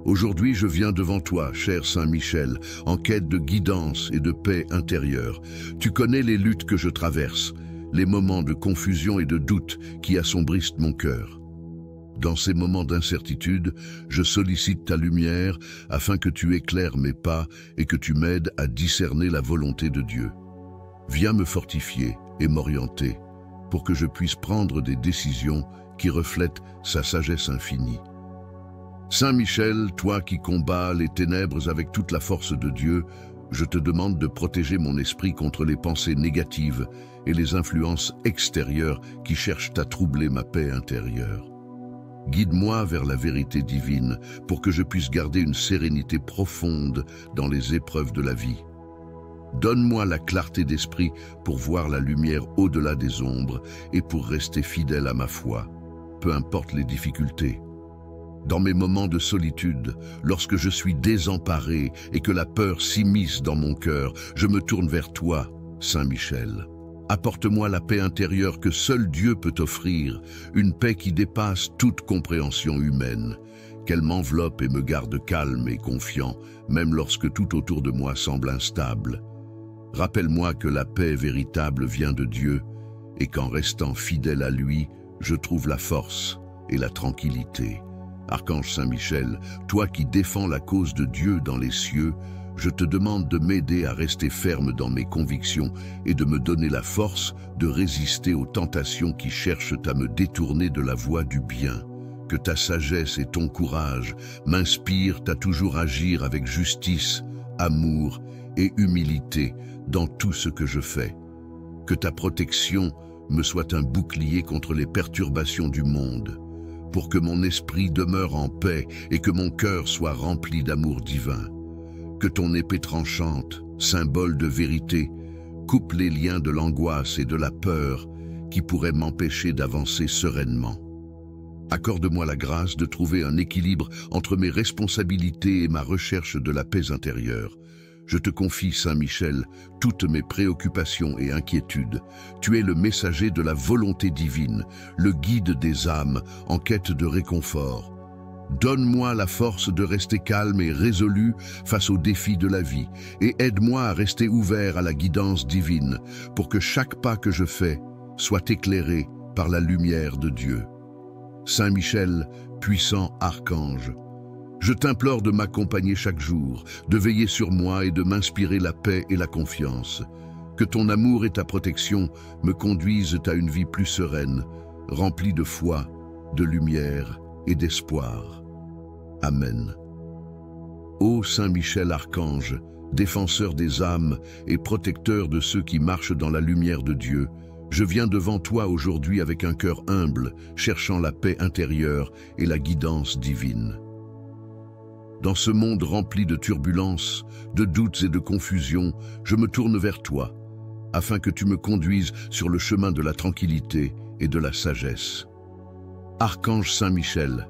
Speaker 1: Aujourd'hui, je viens devant toi, cher Saint Michel, en quête de guidance et de paix intérieure. Tu connais les luttes que je traverse, les moments de confusion et de doute qui assombrissent mon cœur. Dans ces moments d'incertitude, je sollicite ta lumière afin que tu éclaires mes pas et que tu m'aides à discerner la volonté de Dieu. Viens me fortifier et m'orienter pour que je puisse prendre des décisions qui reflètent sa sagesse infinie. Saint Michel, toi qui combats les ténèbres avec toute la force de Dieu, je te demande de protéger mon esprit contre les pensées négatives et les influences extérieures qui cherchent à troubler ma paix intérieure. Guide-moi vers la vérité divine pour que je puisse garder une sérénité profonde dans les épreuves de la vie. Donne-moi la clarté d'esprit pour voir la lumière au-delà des ombres et pour rester fidèle à ma foi, peu importe les difficultés. Dans mes moments de solitude, lorsque je suis désemparé et que la peur s'immisce dans mon cœur, je me tourne vers toi, Saint Michel. Apporte-moi la paix intérieure que seul Dieu peut offrir, une paix qui dépasse toute compréhension humaine. Qu'elle m'enveloppe et me garde calme et confiant, même lorsque tout autour de moi semble instable. Rappelle-moi que la paix véritable vient de Dieu et qu'en restant fidèle à lui, je trouve la force et la tranquillité. Archange Saint Michel, toi qui défends la cause de Dieu dans les cieux, je te demande de m'aider à rester ferme dans mes convictions et de me donner la force de résister aux tentations qui cherchent à me détourner de la voie du bien. Que ta sagesse et ton courage m'inspirent à toujours agir avec justice, amour et humilité dans tout ce que je fais. Que ta protection me soit un bouclier contre les perturbations du monde, pour que mon esprit demeure en paix et que mon cœur soit rempli d'amour divin. Que ton épée tranchante, symbole de vérité, coupe les liens de l'angoisse et de la peur qui pourraient m'empêcher d'avancer sereinement. Accorde-moi la grâce de trouver un équilibre entre mes responsabilités et ma recherche de la paix intérieure. Je te confie, Saint Michel, toutes mes préoccupations et inquiétudes. Tu es le messager de la volonté divine, le guide des âmes en quête de réconfort. Donne-moi la force de rester calme et résolu face aux défis de la vie et aide-moi à rester ouvert à la guidance divine pour que chaque pas que je fais soit éclairé par la lumière de Dieu. Saint Michel, puissant archange, je t'implore de m'accompagner chaque jour, de veiller sur moi et de m'inspirer la paix et la confiance. Que ton amour et ta protection me conduisent à une vie plus sereine, remplie de foi, de lumière et d'espoir. Amen. Ô Saint Michel Archange, défenseur des âmes et protecteur de ceux qui marchent dans la lumière de Dieu, je viens devant toi aujourd'hui avec un cœur humble, cherchant la paix intérieure et la guidance divine. Dans ce monde rempli de turbulences, de doutes et de confusion, je me tourne vers toi, afin que tu me conduises sur le chemin de la tranquillité et de la sagesse. Archange Saint Michel,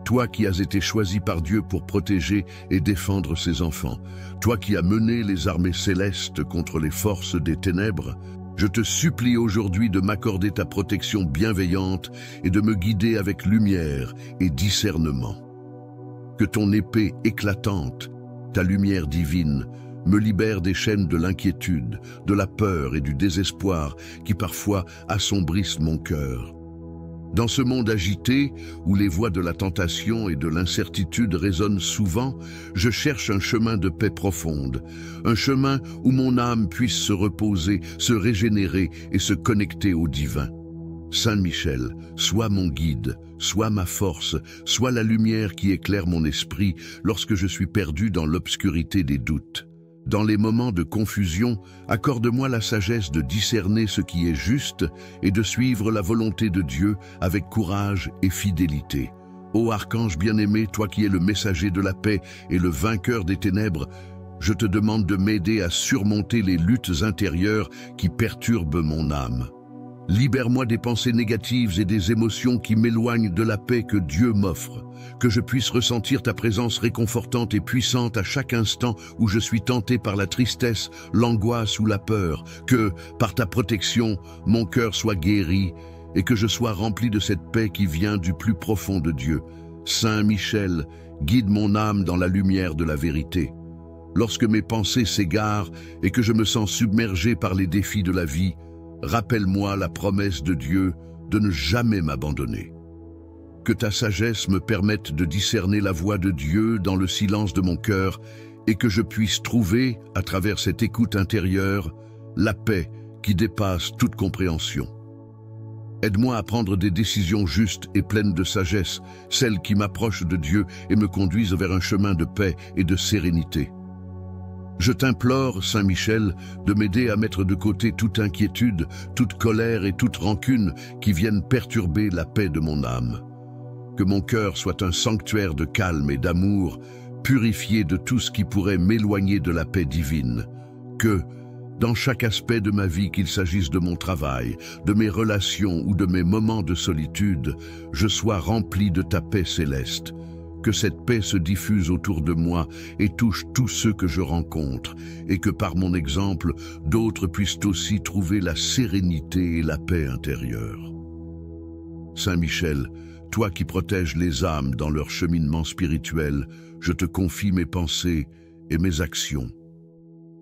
Speaker 1: toi qui as été choisi par Dieu pour protéger et défendre ses enfants, toi qui as mené les armées célestes contre les forces des ténèbres, je te supplie aujourd'hui de m'accorder ta protection bienveillante et de me guider avec lumière et discernement. Que ton épée éclatante, ta lumière divine, me libère des chaînes de l'inquiétude, de la peur et du désespoir qui parfois assombrissent mon cœur. Dans ce monde agité, où les voix de la tentation et de l'incertitude résonnent souvent, je cherche un chemin de paix profonde, un chemin où mon âme puisse se reposer, se régénérer et se connecter au divin. Saint Michel, sois mon guide, sois ma force, sois la lumière qui éclaire mon esprit lorsque je suis perdu dans l'obscurité des doutes. Dans les moments de confusion, accorde-moi la sagesse de discerner ce qui est juste et de suivre la volonté de Dieu avec courage et fidélité. Ô Archange bien-aimé, toi qui es le messager de la paix et le vainqueur des ténèbres, je te demande de m'aider à surmonter les luttes intérieures qui perturbent mon âme. Libère-moi des pensées négatives et des émotions qui m'éloignent de la paix que Dieu m'offre, que je puisse ressentir ta présence réconfortante et puissante à chaque instant où je suis tenté par la tristesse, l'angoisse ou la peur, que, par ta protection, mon cœur soit guéri et que je sois rempli de cette paix qui vient du plus profond de Dieu. Saint Michel, guide mon âme dans la lumière de la vérité. Lorsque mes pensées s'égarent et que je me sens submergé par les défis de la vie, rappelle-moi la promesse de Dieu de ne jamais m'abandonner. Que ta sagesse me permette de discerner la voix de Dieu dans le silence de mon cœur et que je puisse trouver, à travers cette écoute intérieure, la paix qui dépasse toute compréhension. Aide-moi à prendre des décisions justes et pleines de sagesse, celles qui m'approchent de Dieu et me conduisent vers un chemin de paix et de sérénité. Je t'implore, Saint Michel, de m'aider à mettre de côté toute inquiétude, toute colère et toute rancune qui viennent perturber la paix de mon âme. Que mon cœur soit un sanctuaire de calme et d'amour, purifié de tout ce qui pourrait m'éloigner de la paix divine. Que, dans chaque aspect de ma vie, qu'il s'agisse de mon travail, de mes relations ou de mes moments de solitude, je sois rempli de ta paix céleste. Que cette paix se diffuse autour de moi et touche tous ceux que je rencontre, et que par mon exemple, d'autres puissent aussi trouver la sérénité et la paix intérieure. Saint Michel, toi qui protèges les âmes dans leur cheminement spirituel, je te confie mes pensées et mes actions.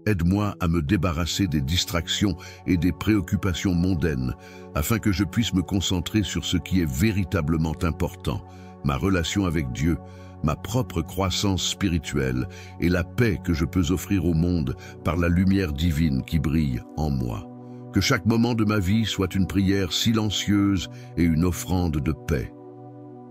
Speaker 1: Aide-moi à me débarrasser des distractions et des préoccupations mondaines, afin que je puisse me concentrer sur ce qui est véritablement important, ma relation avec Dieu, ma propre croissance spirituelle et la paix que je peux offrir au monde par la lumière divine qui brille en moi. Que chaque moment de ma vie soit une prière silencieuse et une offrande de paix.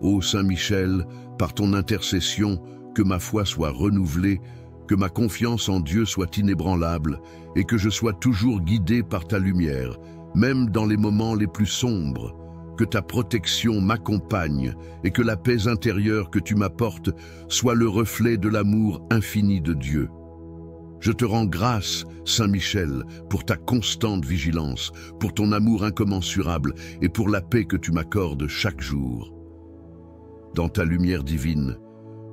Speaker 1: Ô Saint Michel, par ton intercession, que ma foi soit renouvelée, que ma confiance en Dieu soit inébranlable et que je sois toujours guidé par ta lumière, même dans les moments les plus sombres. Que ta protection m'accompagne et que la paix intérieure que tu m'apportes soit le reflet de l'amour infini de Dieu. Je te rends grâce, Saint Michel, pour ta constante vigilance, pour ton amour incommensurable et pour la paix que tu m'accordes chaque jour. Dans ta lumière divine,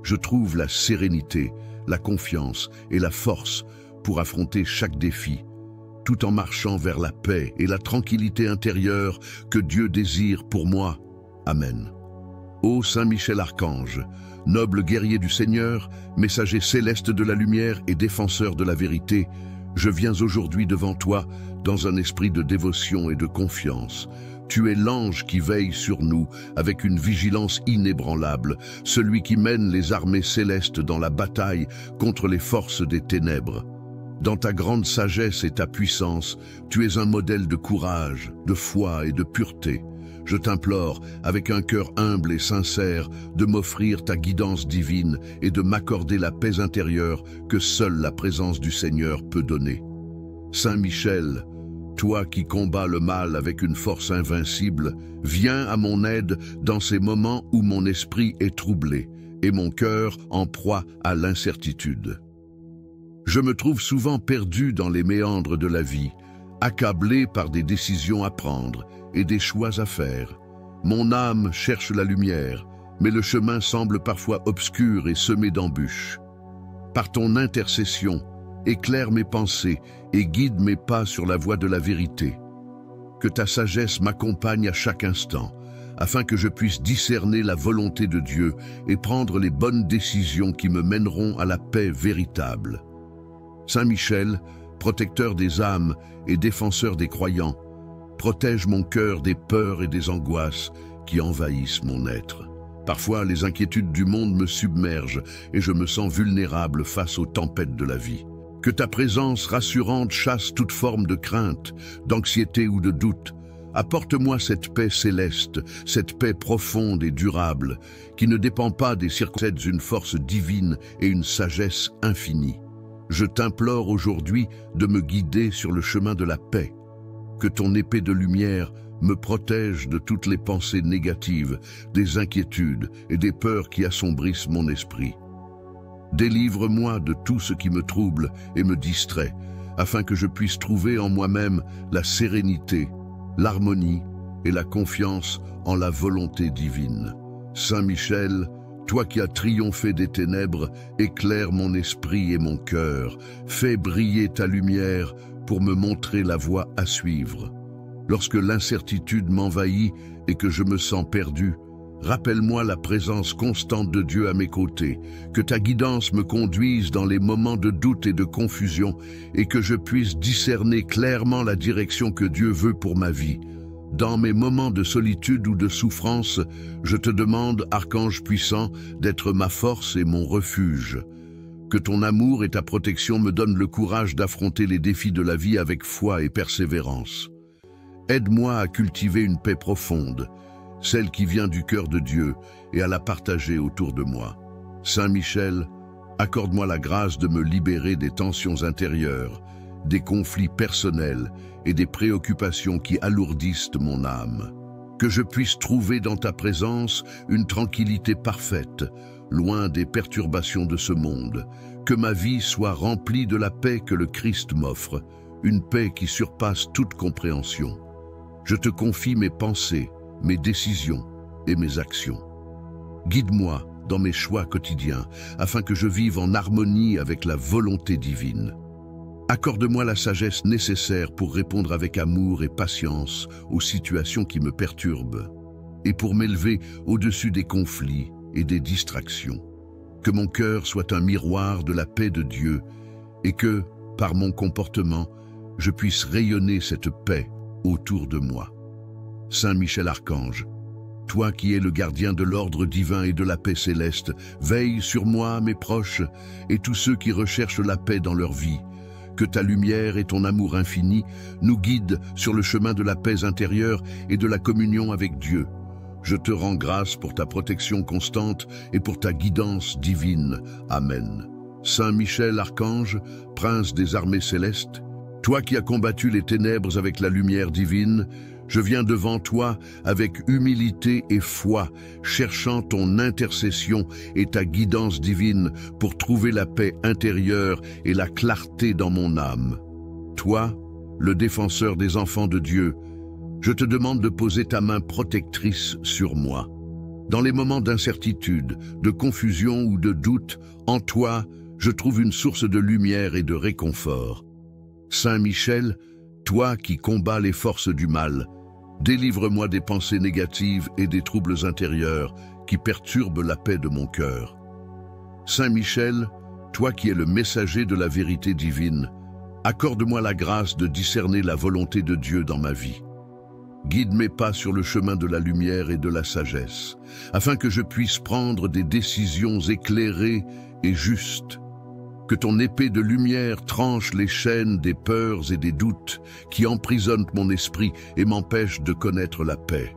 Speaker 1: je trouve la sérénité, la confiance et la force pour affronter chaque défi, tout en marchant vers la paix et la tranquillité intérieure que Dieu désire pour moi. Amen. Ô Saint Michel Archange, noble guerrier du Seigneur, messager céleste de la lumière et défenseur de la vérité, je viens aujourd'hui devant toi dans un esprit de dévotion et de confiance. Tu es l'ange qui veille sur nous avec une vigilance inébranlable, celui qui mène les armées célestes dans la bataille contre les forces des ténèbres. Dans ta grande sagesse et ta puissance, tu es un modèle de courage, de foi et de pureté. Je t'implore, avec un cœur humble et sincère, de m'offrir ta guidance divine et de m'accorder la paix intérieure que seule la présence du Seigneur peut donner. Saint Michel, toi qui combats le mal avec une force invincible, viens à mon aide dans ces moments où mon esprit est troublé et mon cœur en proie à l'incertitude. Je me trouve souvent perdu dans les méandres de la vie, accablé par des décisions à prendre et des choix à faire. Mon âme cherche la lumière, mais le chemin semble parfois obscur et semé d'embûches. Par ton intercession, éclaire mes pensées et guide mes pas sur la voie de la vérité. Que ta sagesse m'accompagne à chaque instant, afin que je puisse discerner la volonté de Dieu et prendre les bonnes décisions qui me mèneront à la paix véritable. Saint Michel, protecteur des âmes et défenseur des croyants, protège mon cœur des peurs et des angoisses qui envahissent mon être. Parfois, les inquiétudes du monde me submergent et je me sens vulnérable face aux tempêtes de la vie. Que ta présence rassurante chasse toute forme de crainte, d'anxiété ou de doute. Apporte-moi cette paix céleste, cette paix profonde et durable, qui ne dépend pas des circonstances, une force divine et une sagesse infinie. Je t'implore aujourd'hui de me guider sur le chemin de la paix. Que ton épée de lumière me protège de toutes les pensées négatives, des inquiétudes et des peurs qui assombrissent mon esprit. Délivre-moi de tout ce qui me trouble et me distrait, afin que je puisse trouver en moi-même la sérénité, l'harmonie et la confiance en la volonté divine. Saint Michel, toi qui as triomphé des ténèbres, éclaire mon esprit et mon cœur, fais briller ta lumière pour me montrer la voie à suivre. Lorsque l'incertitude m'envahit et que je me sens perdu, rappelle-moi la présence constante de Dieu à mes côtés, que ta guidance me conduise dans les moments de doute et de confusion et que je puisse discerner clairement la direction que Dieu veut pour ma vie. Dans mes moments de solitude ou de souffrance, je te demande, Archange puissant, d'être ma force et mon refuge. Que ton amour et ta protection me donnent le courage d'affronter les défis de la vie avec foi et persévérance. Aide-moi à cultiver une paix profonde, celle qui vient du cœur de Dieu, et à la partager autour de moi. Saint Michel, accorde-moi la grâce de me libérer des tensions intérieures, des conflits personnels et des préoccupations qui alourdissent mon âme. Que je puisse trouver dans ta présence une tranquillité parfaite, loin des perturbations de ce monde. Que ma vie soit remplie de la paix que le Christ m'offre, une paix qui surpasse toute compréhension. Je te confie mes pensées, mes décisions et mes actions. Guide-moi dans mes choix quotidiens, afin que je vive en harmonie avec la volonté divine. Accorde-moi la sagesse nécessaire pour répondre avec amour et patience aux situations qui me perturbent, et pour m'élever au-dessus des conflits et des distractions. Que mon cœur soit un miroir de la paix de Dieu, et que, par mon comportement, je puisse rayonner cette paix autour de moi. Saint Michel Archange, toi qui es le gardien de l'ordre divin et de la paix céleste, veille sur moi, mes proches, et tous ceux qui recherchent la paix dans leur vie. Que ta lumière et ton amour infini nous guident sur le chemin de la paix intérieure et de la communion avec Dieu. Je te rends grâce pour ta protection constante et pour ta guidance divine. Amen. Saint Michel Archange, prince des armées célestes, toi qui as combattu les ténèbres avec la lumière divine, je viens devant toi avec humilité et foi, cherchant ton intercession et ta guidance divine pour trouver la paix intérieure et la clarté dans mon âme. Toi, le défenseur des enfants de Dieu, je te demande de poser ta main protectrice sur moi. Dans les moments d'incertitude, de confusion ou de doute, en toi, je trouve une source de lumière et de réconfort. Saint Michel, toi qui combats les forces du mal, délivre-moi des pensées négatives et des troubles intérieurs qui perturbent la paix de mon cœur. Saint Michel, toi qui es le messager de la vérité divine, accorde-moi la grâce de discerner la volonté de Dieu dans ma vie. Guide mes pas sur le chemin de la lumière et de la sagesse, afin que je puisse prendre des décisions éclairées et justes. Que ton épée de lumière tranche les chaînes des peurs et des doutes qui emprisonnent mon esprit et m'empêchent de connaître la paix.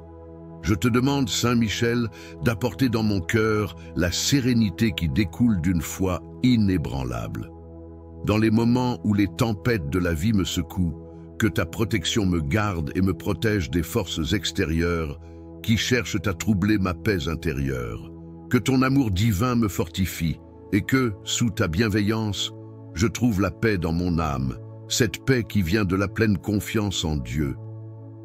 Speaker 1: Je te demande, Saint Michel, d'apporter dans mon cœur la sérénité qui découle d'une foi inébranlable. Dans les moments où les tempêtes de la vie me secouent, que ta protection me garde et me protège des forces extérieures qui cherchent à troubler ma paix intérieure. Que ton amour divin me fortifie et que, sous ta bienveillance, je trouve la paix dans mon âme, cette paix qui vient de la pleine confiance en Dieu.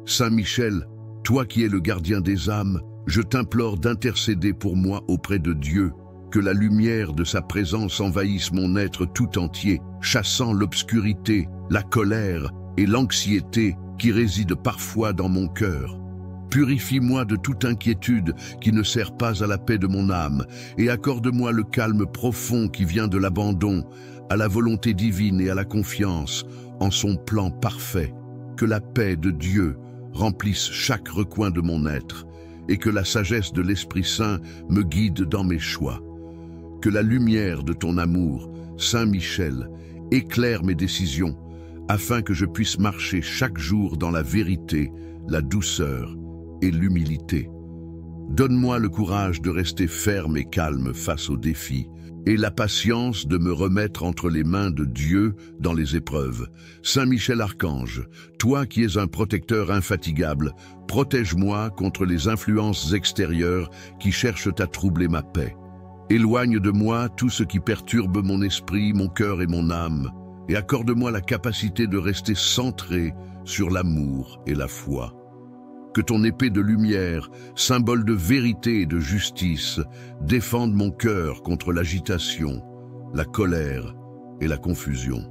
Speaker 1: Saint Michel, toi qui es le gardien des âmes, je t'implore d'intercéder pour moi auprès de Dieu, que la lumière de sa présence envahisse mon être tout entier, chassant l'obscurité, la colère et l'anxiété qui résident parfois dans mon cœur. Purifie-moi de toute inquiétude qui ne sert pas à la paix de mon âme et accorde-moi le calme profond qui vient de l'abandon à la volonté divine et à la confiance en son plan parfait. Que la paix de Dieu remplisse chaque recoin de mon être et que la sagesse de l'Esprit Saint me guide dans mes choix. Que la lumière de ton amour, Saint Michel, éclaire mes décisions afin que je puisse marcher chaque jour dans la vérité, la douceur et l'humilité. Donne-moi le courage de rester ferme et calme face aux défis et la patience de me remettre entre les mains de Dieu dans les épreuves. Saint Michel Archange, toi qui es un protecteur infatigable, protège-moi contre les influences extérieures qui cherchent à troubler ma paix. Éloigne de moi tout ce qui perturbe mon esprit, mon cœur et mon âme, et accorde-moi la capacité de rester centré sur l'amour et la foi. Que ton épée de lumière, symbole de vérité et de justice, défende mon cœur contre l'agitation, la colère et la confusion.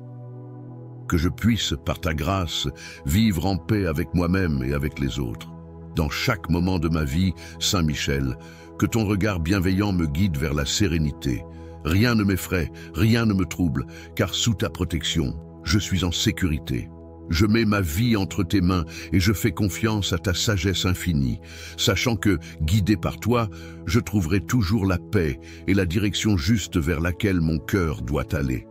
Speaker 1: Que je puisse, par ta grâce, vivre en paix avec moi-même et avec les autres. Dans chaque moment de ma vie, Saint Michel, que ton regard bienveillant me guide vers la sérénité. Rien ne m'effraie, rien ne me trouble, car sous ta protection, je suis en sécurité. Je mets ma vie entre tes mains et je fais confiance à ta sagesse infinie, sachant que, guidé par toi, je trouverai toujours la paix et la direction juste vers laquelle mon cœur doit aller.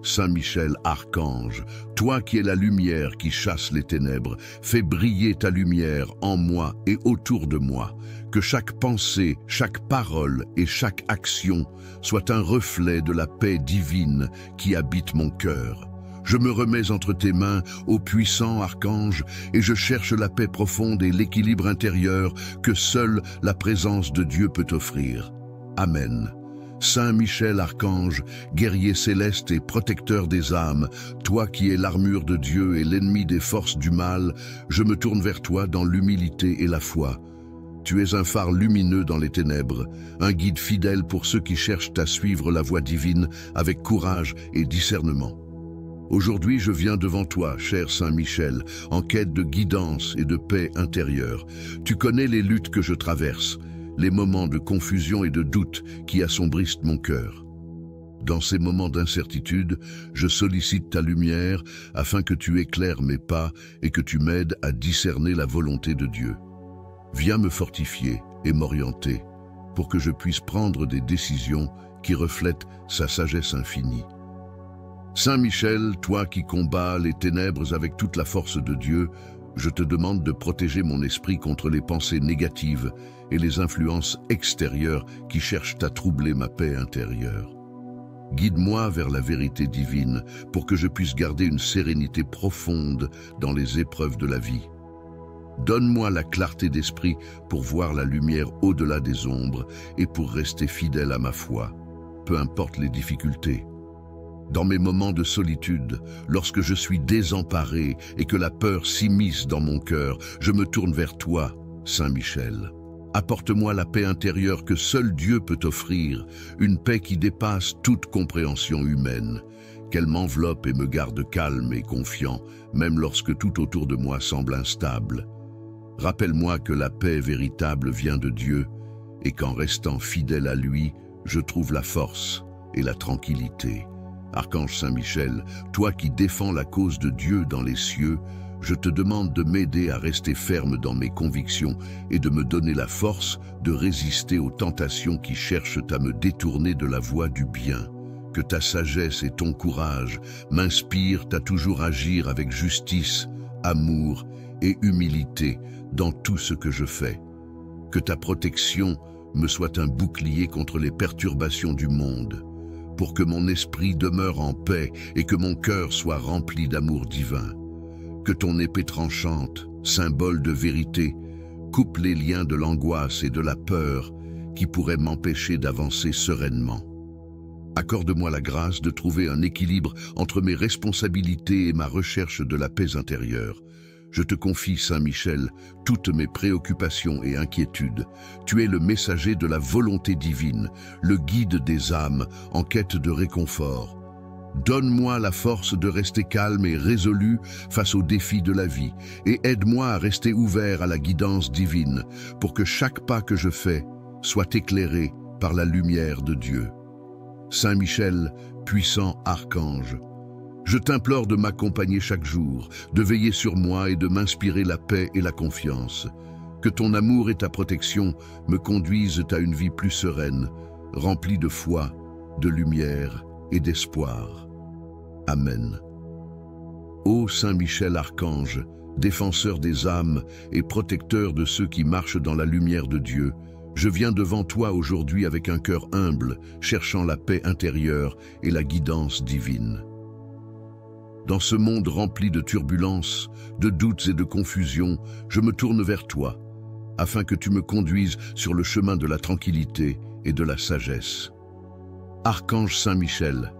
Speaker 1: Saint Michel Archange, toi qui es la lumière qui chasse les ténèbres, fais briller ta lumière en moi et autour de moi. Que chaque pensée, chaque parole et chaque action soit un reflet de la paix divine qui habite mon cœur. Je me remets entre tes mains, ô puissant archange, et je cherche la paix profonde et l'équilibre intérieur que seule la présence de Dieu peut offrir. Amen. Saint Michel Archange, guerrier céleste et protecteur des âmes, toi qui es l'armure de Dieu et l'ennemi des forces du mal, je me tourne vers toi dans l'humilité et la foi. Tu es un phare lumineux dans les ténèbres, un guide fidèle pour ceux qui cherchent à suivre la voie divine avec courage et discernement. Aujourd'hui, je viens devant toi, cher Saint Michel, en quête de guidance et de paix intérieure. Tu connais les luttes que je traverse, les moments de confusion et de doute qui assombrissent mon cœur. Dans ces moments d'incertitude, je sollicite ta lumière afin que tu éclaires mes pas et que tu m'aides à discerner la volonté de Dieu. Viens me fortifier et m'orienter pour que je puisse prendre des décisions qui reflètent sa sagesse infinie. Saint Michel, toi qui combats les ténèbres avec toute la force de Dieu, je te demande de protéger mon esprit contre les pensées négatives et les influences extérieures qui cherchent à troubler ma paix intérieure. Guide-moi vers la vérité divine pour que je puisse garder une sérénité profonde dans les épreuves de la vie. Donne-moi la clarté d'esprit pour voir la lumière au-delà des ombres et pour rester fidèle à ma foi, peu importe les difficultés. Dans mes moments de solitude, lorsque je suis désemparé et que la peur s'immisce dans mon cœur, je me tourne vers toi, Saint Michel. Apporte-moi la paix intérieure que seul Dieu peut offrir, une paix qui dépasse toute compréhension humaine. Qu'elle m'enveloppe et me garde calme et confiant, même lorsque tout autour de moi semble instable. Rappelle-moi que la paix véritable vient de Dieu et qu'en restant fidèle à lui, je trouve la force et la tranquillité. Archange Saint Michel, toi qui défends la cause de Dieu dans les cieux, je te demande de m'aider à rester ferme dans mes convictions et de me donner la force de résister aux tentations qui cherchent à me détourner de la voie du bien. Que ta sagesse et ton courage m'inspirent à toujours agir avec justice, amour et humilité dans tout ce que je fais. Que ta protection me soit un bouclier contre les perturbations du monde, pour que mon esprit demeure en paix et que mon cœur soit rempli d'amour divin. Que ton épée tranchante, symbole de vérité, coupe les liens de l'angoisse et de la peur qui pourraient m'empêcher d'avancer sereinement. Accorde-moi la grâce de trouver un équilibre entre mes responsabilités et ma recherche de la paix intérieure. Je te confie, Saint Michel, toutes mes préoccupations et inquiétudes. Tu es le messager de la volonté divine, le guide des âmes en quête de réconfort. Donne-moi la force de rester calme et résolu face aux défis de la vie et aide-moi à rester ouvert à la guidance divine pour que chaque pas que je fais soit éclairé par la lumière de Dieu. Saint Michel, puissant archange, je t'implore de m'accompagner chaque jour, de veiller sur moi et de m'inspirer la paix et la confiance. Que ton amour et ta protection me conduisent à une vie plus sereine, remplie de foi, de lumière et d'espoir. Amen. Ô Saint Michel archange, défenseur des âmes et protecteur de ceux qui marchent dans la lumière de Dieu, je viens devant toi aujourd'hui avec un cœur humble, cherchant la paix intérieure et la guidance divine. Dans ce monde rempli de turbulences, de doutes et de confusion, je me tourne vers toi, afin que tu me conduises sur le chemin de la tranquillité et de la sagesse. Archange Saint Michel,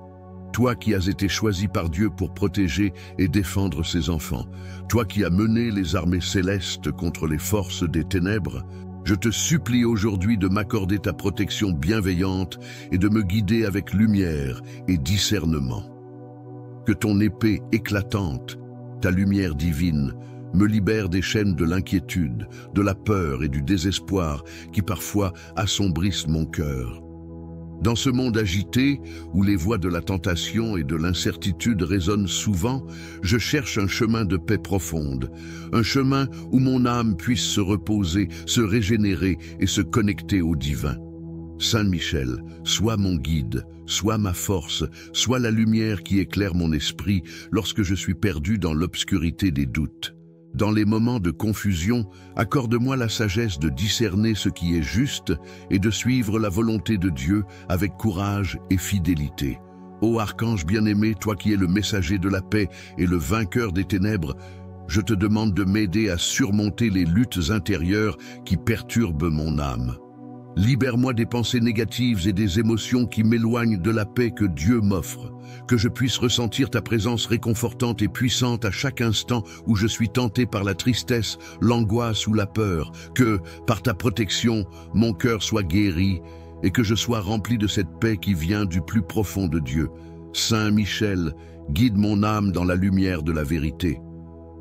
Speaker 1: toi qui as été choisi par Dieu pour protéger et défendre ses enfants, toi qui as mené les armées célestes contre les forces des ténèbres, je te supplie aujourd'hui de m'accorder ta protection bienveillante et de me guider avec lumière et discernement. Que ton épée éclatante, ta lumière divine, me libère des chaînes de l'inquiétude, de la peur et du désespoir qui parfois assombrissent mon cœur. Dans ce monde agité, où les voix de la tentation et de l'incertitude résonnent souvent, je cherche un chemin de paix profonde, un chemin où mon âme puisse se reposer, se régénérer et se connecter au divin. Saint Michel, sois mon guide, sois ma force, sois la lumière qui éclaire mon esprit lorsque je suis perdu dans l'obscurité des doutes. Dans les moments de confusion, accorde-moi la sagesse de discerner ce qui est juste et de suivre la volonté de Dieu avec courage et fidélité. Ô archange bien-aimé, toi qui es le messager de la paix et le vainqueur des ténèbres, je te demande de m'aider à surmonter les luttes intérieures qui perturbent mon âme. Libère-moi des pensées négatives et des émotions qui m'éloignent de la paix que Dieu m'offre, que je puisse ressentir ta présence réconfortante et puissante à chaque instant où je suis tenté par la tristesse, l'angoisse ou la peur, que, par ta protection, mon cœur soit guéri et que je sois rempli de cette paix qui vient du plus profond de Dieu. Saint Michel, guide mon âme dans la lumière de la vérité.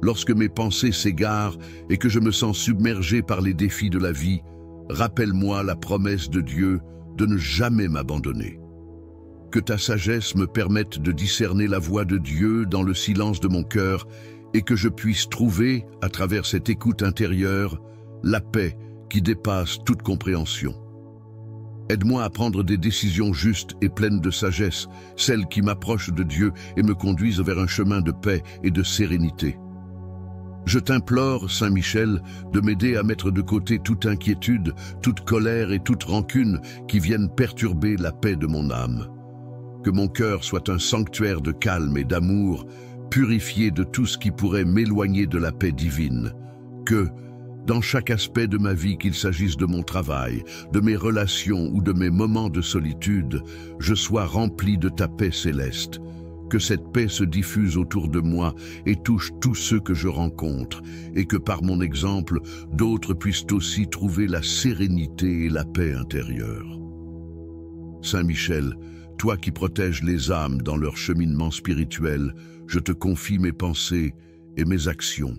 Speaker 1: Lorsque mes pensées s'égarent et que je me sens submergé par les défis de la vie, rappelle-moi la promesse de Dieu de ne jamais m'abandonner. Que ta sagesse me permette de discerner la voix de Dieu dans le silence de mon cœur et que je puisse trouver, à travers cette écoute intérieure, la paix qui dépasse toute compréhension. Aide-moi à prendre des décisions justes et pleines de sagesse, celles qui m'approchent de Dieu et me conduisent vers un chemin de paix et de sérénité. Je t'implore, Saint Michel, de m'aider à mettre de côté toute inquiétude, toute colère et toute rancune qui viennent perturber la paix de mon âme. Que mon cœur soit un sanctuaire de calme et d'amour, purifié de tout ce qui pourrait m'éloigner de la paix divine. Que, dans chaque aspect de ma vie, qu'il s'agisse de mon travail, de mes relations ou de mes moments de solitude, je sois rempli de ta paix céleste. Que cette paix se diffuse autour de moi et touche tous ceux que je rencontre, et que par mon exemple, d'autres puissent aussi trouver la sérénité et la paix intérieure. Saint Michel, toi qui protèges les âmes dans leur cheminement spirituel, je te confie mes pensées et mes actions.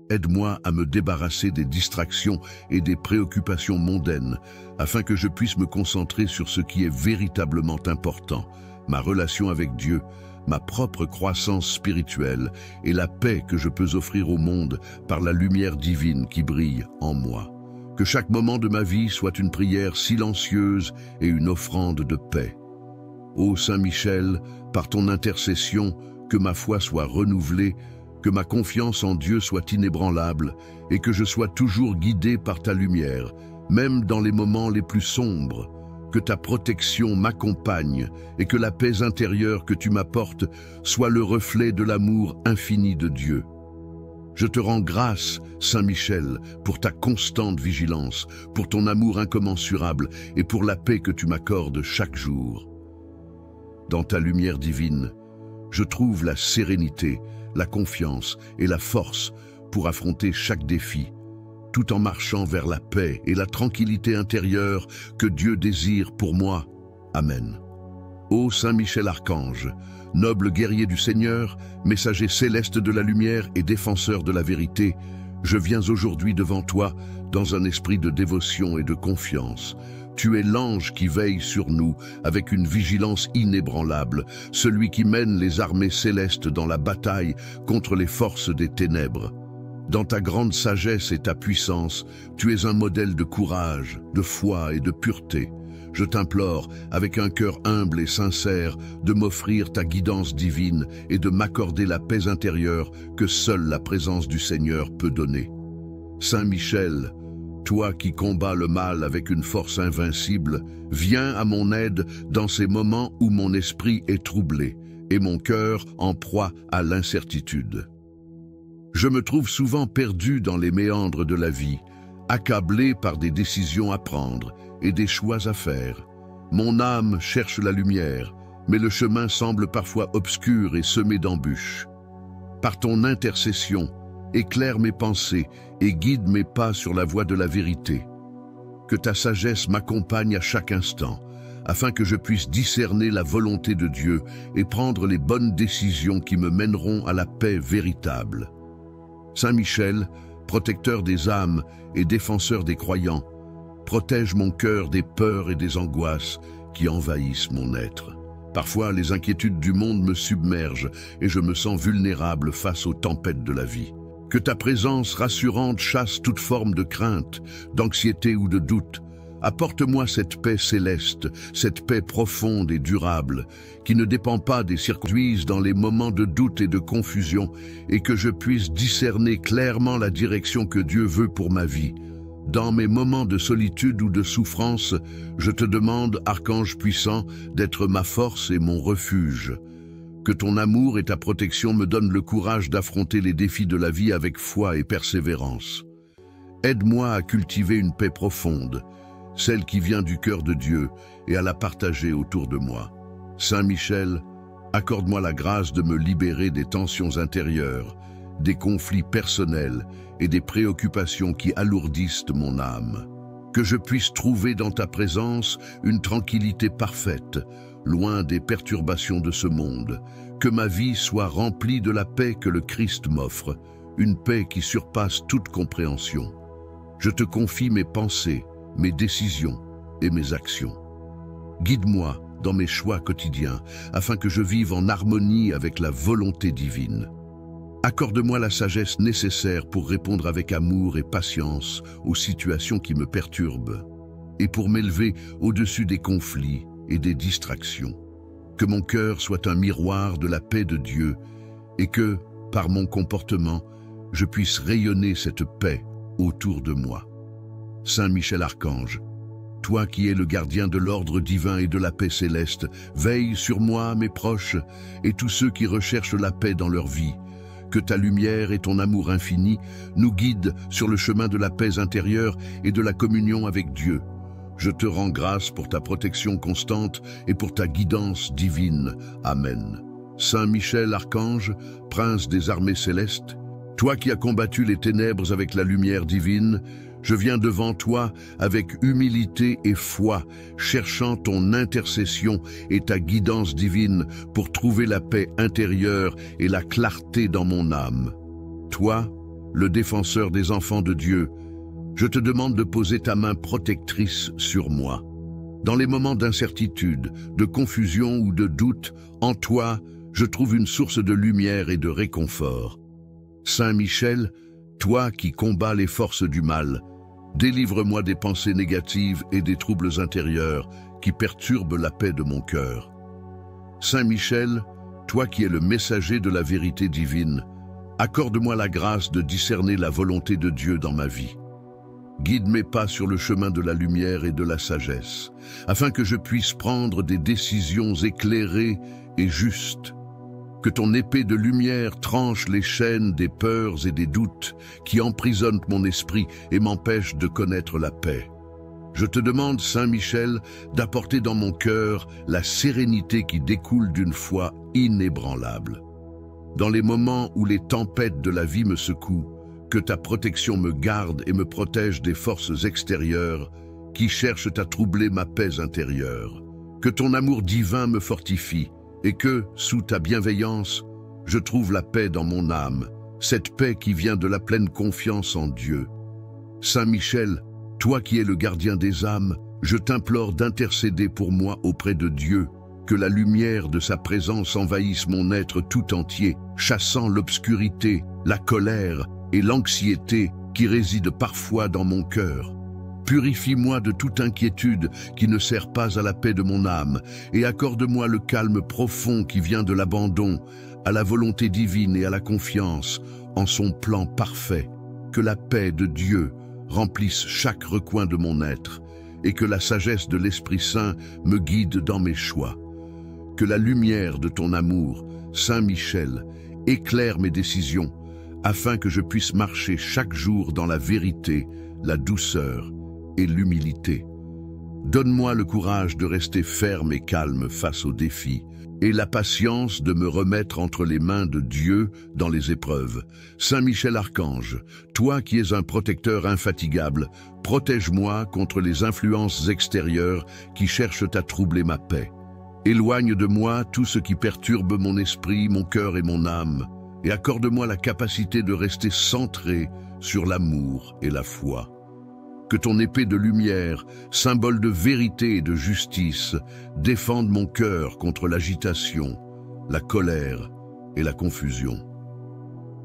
Speaker 1: Aide-moi à me débarrasser des distractions et des préoccupations mondaines, afin que je puisse me concentrer sur ce qui est véritablement important, ma relation avec Dieu, ma propre croissance spirituelle et la paix que je peux offrir au monde par la lumière divine qui brille en moi. Que chaque moment de ma vie soit une prière silencieuse et une offrande de paix. Ô Saint Michel, par ton intercession, que ma foi soit renouvelée, que ma confiance en Dieu soit inébranlable et que je sois toujours guidé par ta lumière, même dans les moments les plus sombres. Que ta protection m'accompagne et que la paix intérieure que tu m'apportes soit le reflet de l'amour infini de Dieu. Je te rends grâce, Saint Michel, pour ta constante vigilance, pour ton amour incommensurable et pour la paix que tu m'accordes chaque jour. Dans ta lumière divine, je trouve la sérénité, la confiance et la force pour affronter chaque défi, tout en marchant vers la paix et la tranquillité intérieure que Dieu désire pour moi. Amen. Ô Saint Michel Archange, noble guerrier du Seigneur, messager céleste de la lumière et défenseur de la vérité, je viens aujourd'hui devant toi dans un esprit de dévotion et de confiance. Tu es l'ange qui veille sur nous avec une vigilance inébranlable, celui qui mène les armées célestes dans la bataille contre les forces des ténèbres. Dans ta grande sagesse et ta puissance, tu es un modèle de courage, de foi et de pureté. Je t'implore, avec un cœur humble et sincère, de m'offrir ta guidance divine et de m'accorder la paix intérieure que seule la présence du Seigneur peut donner. Saint Michel, toi qui combats le mal avec une force invincible, viens à mon aide dans ces moments où mon esprit est troublé et mon cœur en proie à l'incertitude. Je me trouve souvent perdu dans les méandres de la vie, accablé par des décisions à prendre et des choix à faire. Mon âme cherche la lumière, mais le chemin semble parfois obscur et semé d'embûches. Par ton intercession, éclaire mes pensées et guide mes pas sur la voie de la vérité. Que ta sagesse m'accompagne à chaque instant, afin que je puisse discerner la volonté de Dieu et prendre les bonnes décisions qui me mèneront à la paix véritable. Saint Michel, protecteur des âmes et défenseur des croyants, protège mon cœur des peurs et des angoisses qui envahissent mon être. Parfois, les inquiétudes du monde me submergent et je me sens vulnérable face aux tempêtes de la vie. Que ta présence rassurante chasse toute forme de crainte, d'anxiété ou de doute. Apporte-moi cette paix céleste, cette paix profonde et durable, qui ne dépend pas des circonstances dans les moments de doute et de confusion, et que je puisse discerner clairement la direction que Dieu veut pour ma vie. Dans mes moments de solitude ou de souffrance, je te demande, Archange puissant, d'être ma force et mon refuge. Que ton amour et ta protection me donnent le courage d'affronter les défis de la vie avec foi et persévérance. Aide-moi à cultiver une paix profonde, celle qui vient du cœur de Dieu, et à la partager autour de moi. Saint Michel, accorde-moi la grâce de me libérer des tensions intérieures, des conflits personnels et des préoccupations qui alourdissent mon âme. Que je puisse trouver dans ta présence une tranquillité parfaite, loin des perturbations de ce monde. Que ma vie soit remplie de la paix que le Christ m'offre, une paix qui surpasse toute compréhension. Je te confie mes pensées, mes décisions et mes actions. Guide-moi dans mes choix quotidiens, afin que je vive en harmonie avec la volonté divine. Accorde-moi la sagesse nécessaire pour répondre avec amour et patience aux situations qui me perturbent, et pour m'élever au-dessus des conflits et des distractions. Que mon cœur soit un miroir de la paix de Dieu, et que, par mon comportement, je puisse rayonner cette paix autour de moi. Saint Michel Archange, toi qui es le gardien de l'ordre divin et de la paix céleste, veille sur moi, mes proches, et tous ceux qui recherchent la paix dans leur vie. Que ta lumière et ton amour infini nous guident sur le chemin de la paix intérieure et de la communion avec Dieu. Je te rends grâce pour ta protection constante et pour ta guidance divine. Amen. Saint Michel Archange, prince des armées célestes, toi qui as combattu les ténèbres avec la lumière divine, je viens devant toi avec humilité et foi, cherchant ton intercession et ta guidance divine pour trouver la paix intérieure et la clarté dans mon âme. Toi, le défenseur des enfants de Dieu, je te demande de poser ta main protectrice sur moi. Dans les moments d'incertitude, de confusion ou de doute, en toi, je trouve une source de lumière et de réconfort. Saint Michel, toi qui combats les forces du mal, délivre-moi des pensées négatives et des troubles intérieurs qui perturbent la paix de mon cœur. Saint Michel, toi qui es le messager de la vérité divine, accorde-moi la grâce de discerner la volonté de Dieu dans ma vie. Guide mes pas sur le chemin de la lumière et de la sagesse, afin que je puisse prendre des décisions éclairées et justes. Que ton épée de lumière tranche les chaînes des peurs et des doutes qui emprisonnent mon esprit et m'empêchent de connaître la paix. Je te demande, Saint Michel, d'apporter dans mon cœur la sérénité qui découle d'une foi inébranlable. Dans les moments où les tempêtes de la vie me secouent, que ta protection me garde et me protège des forces extérieures qui cherchent à troubler ma paix intérieure. Que ton amour divin me fortifie et que, sous ta bienveillance, je trouve la paix dans mon âme, cette paix qui vient de la pleine confiance en Dieu. Saint Michel, toi qui es le gardien des âmes, je t'implore d'intercéder pour moi auprès de Dieu, que la lumière de sa présence envahisse mon être tout entier, chassant l'obscurité, la colère et l'anxiété qui résident parfois dans mon cœur. Purifie-moi de toute inquiétude qui ne sert pas à la paix de mon âme et accorde-moi le calme profond qui vient de l'abandon, à la volonté divine et à la confiance en son plan parfait. Que la paix de Dieu remplisse chaque recoin de mon être et que la sagesse de l'Esprit Saint me guide dans mes choix. Que la lumière de ton amour, Saint Michel, éclaire mes décisions afin que je puisse marcher chaque jour dans la vérité, la douceur et l'humilité. Donne-moi le courage de rester ferme et calme face aux défis et la patience de me remettre entre les mains de Dieu dans les épreuves. Saint Michel Archange, toi qui es un protecteur infatigable, protège-moi contre les influences extérieures qui cherchent à troubler ma paix. Éloigne de moi tout ce qui perturbe mon esprit, mon cœur et mon âme, et accorde-moi la capacité de rester centré sur l'amour et la foi. Que ton épée de lumière, symbole de vérité et de justice, défende mon cœur contre l'agitation, la colère et la confusion.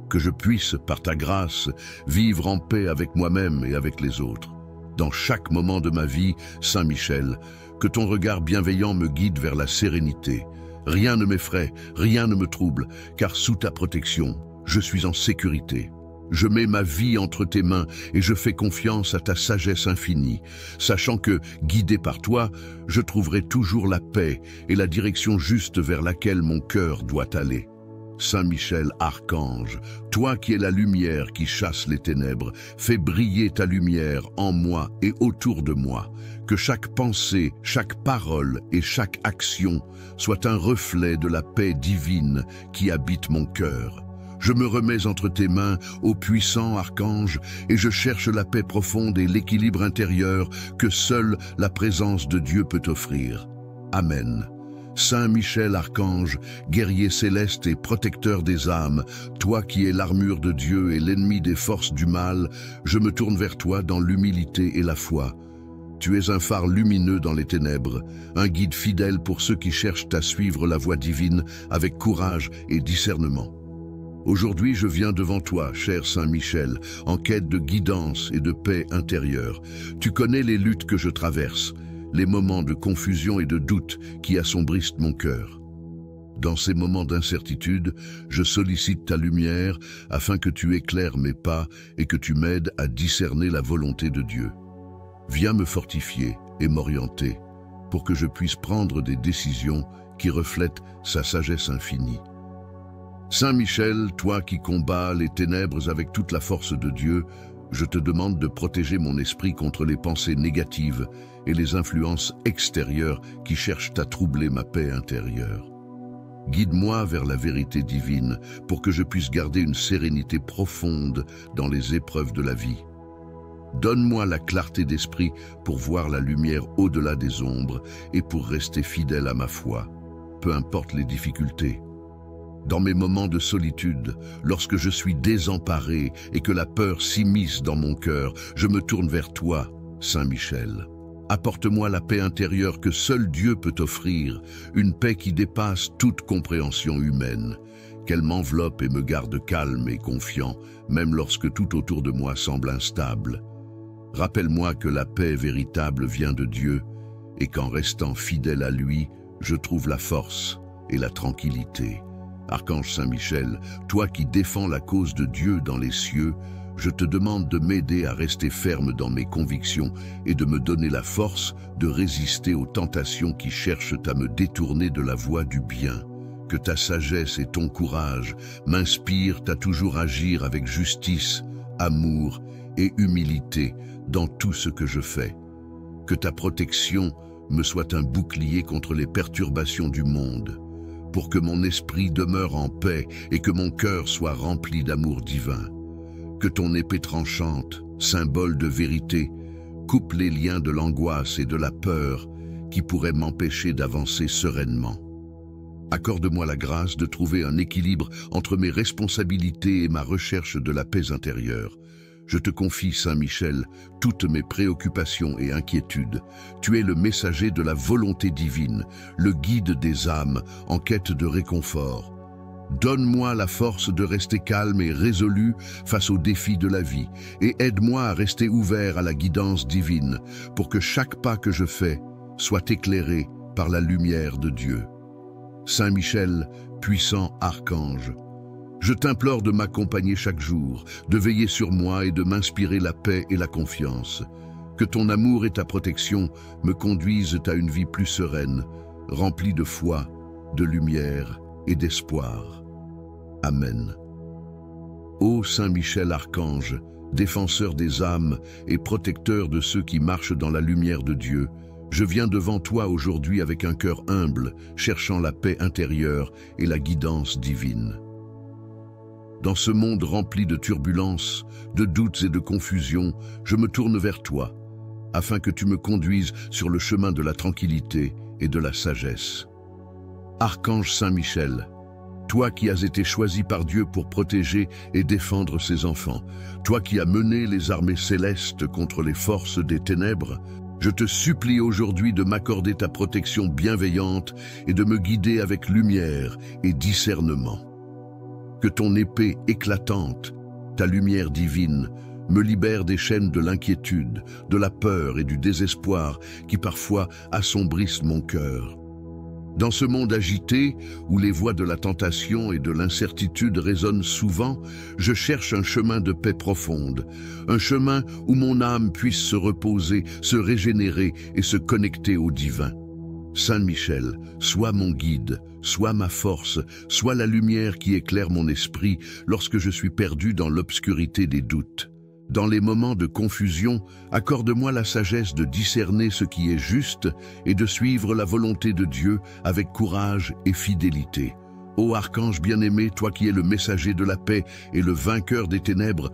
Speaker 1: Que je puisse, par ta grâce, vivre en paix avec moi-même et avec les autres. Dans chaque moment de ma vie, Saint Michel, que ton regard bienveillant me guide vers la sérénité. Rien ne m'effraie, rien ne me trouble, car sous ta protection, je suis en sécurité. Je mets ma vie entre tes mains et je fais confiance à ta sagesse infinie, sachant que, guidé par toi, je trouverai toujours la paix et la direction juste vers laquelle mon cœur doit aller. Saint Michel Archange, toi qui es la lumière qui chasse les ténèbres, fais briller ta lumière en moi et autour de moi. Que chaque pensée, chaque parole et chaque action soit un reflet de la paix divine qui habite mon cœur. Je me remets entre tes mains, ô puissant archange, et je cherche la paix profonde et l'équilibre intérieur que seule la présence de Dieu peut offrir. Amen. Saint Michel Archange, guerrier céleste et protecteur des âmes, toi qui es l'armure de Dieu et l'ennemi des forces du mal, je me tourne vers toi dans l'humilité et la foi. Tu es un phare lumineux dans les ténèbres, un guide fidèle pour ceux qui cherchent à suivre la voie divine avec courage et discernement. Aujourd'hui, je viens devant toi, cher Saint Michel, en quête de guidance et de paix intérieure. Tu connais les luttes que je traverse, les moments de confusion et de doute qui assombrissent mon cœur. Dans ces moments d'incertitude, je sollicite ta lumière afin que tu éclaires mes pas et que tu m'aides à discerner la volonté de Dieu. Viens me fortifier et m'orienter pour que je puisse prendre des décisions qui reflètent sa sagesse infinie. Saint Michel, toi qui combats les ténèbres avec toute la force de Dieu, je te demande de protéger mon esprit contre les pensées négatives et les influences extérieures qui cherchent à troubler ma paix intérieure. Guide-moi vers la vérité divine pour que je puisse garder une sérénité profonde dans les épreuves de la vie. Donne-moi la clarté d'esprit pour voir la lumière au-delà des ombres et pour rester fidèle à ma foi, peu importe les difficultés. Dans mes moments de solitude, lorsque je suis désemparé et que la peur s'immisce dans mon cœur, je me tourne vers toi, Saint Michel. Apporte-moi la paix intérieure que seul Dieu peut offrir, une paix qui dépasse toute compréhension humaine. Qu'elle m'enveloppe et me garde calme et confiant, même lorsque tout autour de moi semble instable. Rappelle-moi que la paix véritable vient de Dieu et qu'en restant fidèle à lui, je trouve la force et la tranquillité. Archange Saint-Michel, toi qui défends la cause de Dieu dans les cieux, je te demande de m'aider à rester ferme dans mes convictions et de me donner la force de résister aux tentations qui cherchent à me détourner de la voie du bien. Que ta sagesse et ton courage m'inspirent à toujours agir avec justice, amour et humilité dans tout ce que je fais. Que ta protection me soit un bouclier contre les perturbations du monde, pour que mon esprit demeure en paix et que mon cœur soit rempli d'amour divin. Que ton épée tranchante, symbole de vérité, coupe les liens de l'angoisse et de la peur qui pourraient m'empêcher d'avancer sereinement. Accorde-moi la grâce de trouver un équilibre entre mes responsabilités et ma recherche de la paix intérieure. Je te confie, Saint Michel, toutes mes préoccupations et inquiétudes. Tu es le messager de la volonté divine, le guide des âmes en quête de réconfort. Donne-moi la force de rester calme et résolu face aux défis de la vie et aide-moi à rester ouvert à la guidance divine pour que chaque pas que je fais soit éclairé par la lumière de Dieu. Saint Michel, puissant archange, je t'implore de m'accompagner chaque jour, de veiller sur moi et de m'inspirer la paix et la confiance. Que ton amour et ta protection me conduisent à une vie plus sereine, remplie de foi, de lumière et d'espoir. Amen. Ô Saint Michel archange, défenseur des âmes et protecteur de ceux qui marchent dans la lumière de Dieu, je viens devant toi aujourd'hui avec un cœur humble, cherchant la paix intérieure et la guidance divine. Dans ce monde rempli de turbulences, de doutes et de confusions, je me tourne vers toi, afin que tu me conduises sur le chemin de la tranquillité et de la sagesse. Archange Saint-Michel, toi qui as été choisi par Dieu pour protéger et défendre ses enfants, toi qui as mené les armées célestes contre les forces des ténèbres, je te supplie aujourd'hui de m'accorder ta protection bienveillante et de me guider avec lumière et discernement. Que ton épée éclatante, ta lumière divine, me libère des chaînes de l'inquiétude, de la peur et du désespoir qui parfois assombrissent mon cœur. Dans ce monde agité, où les voix de la tentation et de l'incertitude résonnent souvent, je cherche un chemin de paix profonde, un chemin où mon âme puisse se reposer, se régénérer et se connecter au divin. Saint Michel, sois mon guide, sois ma force, sois la lumière qui éclaire mon esprit lorsque je suis perdu dans l'obscurité des doutes. Dans les moments de confusion, accorde-moi la sagesse de discerner ce qui est juste et de suivre la volonté de Dieu avec courage et fidélité. Ô archange bien-aimé, toi qui es le messager de la paix et le vainqueur des ténèbres,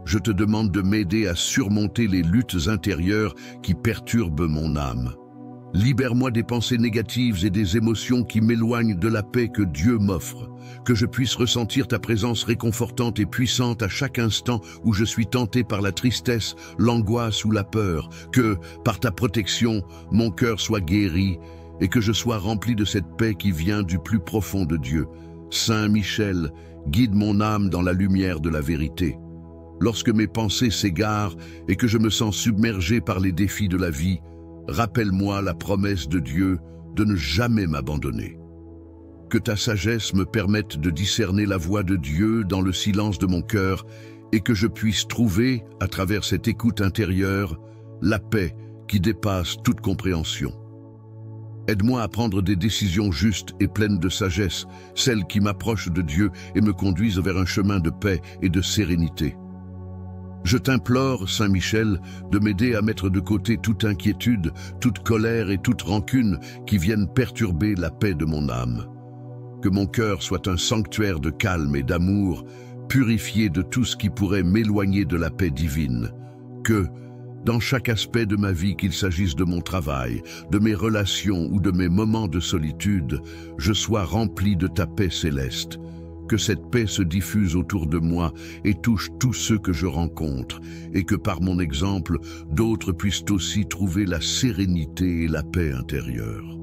Speaker 1: je te demande de m'aider à surmonter les luttes intérieures qui perturbent mon âme. Libère-moi des pensées négatives et des émotions qui m'éloignent de la paix que Dieu m'offre, que je puisse ressentir ta présence réconfortante et puissante à chaque instant où je suis tenté par la tristesse, l'angoisse ou la peur, que, par ta protection, mon cœur soit guéri et que je sois rempli de cette paix qui vient du plus profond de Dieu. Saint Michel, guide mon âme dans la lumière de la vérité. Lorsque mes pensées s'égarent et que je me sens submergé par les défis de la vie, rappelle-moi la promesse de Dieu de ne jamais m'abandonner. Que ta sagesse me permette de discerner la voix de Dieu dans le silence de mon cœur et que je puisse trouver, à travers cette écoute intérieure, la paix qui dépasse toute compréhension. Aide-moi à prendre des décisions justes et pleines de sagesse, celles qui m'approchent de Dieu et me conduisent vers un chemin de paix et de sérénité. Je t'implore, Saint Michel, de m'aider à mettre de côté toute inquiétude, toute colère et toute rancune qui viennent perturber la paix de mon âme. Que mon cœur soit un sanctuaire de calme et d'amour, purifié de tout ce qui pourrait m'éloigner de la paix divine. Que, dans chaque aspect de ma vie, qu'il s'agisse de mon travail, de mes relations ou de mes moments de solitude, je sois rempli de ta paix céleste. Que cette paix se diffuse autour de moi et touche tous ceux que je rencontre, et que par mon exemple, d'autres puissent aussi trouver la sérénité et la paix intérieure.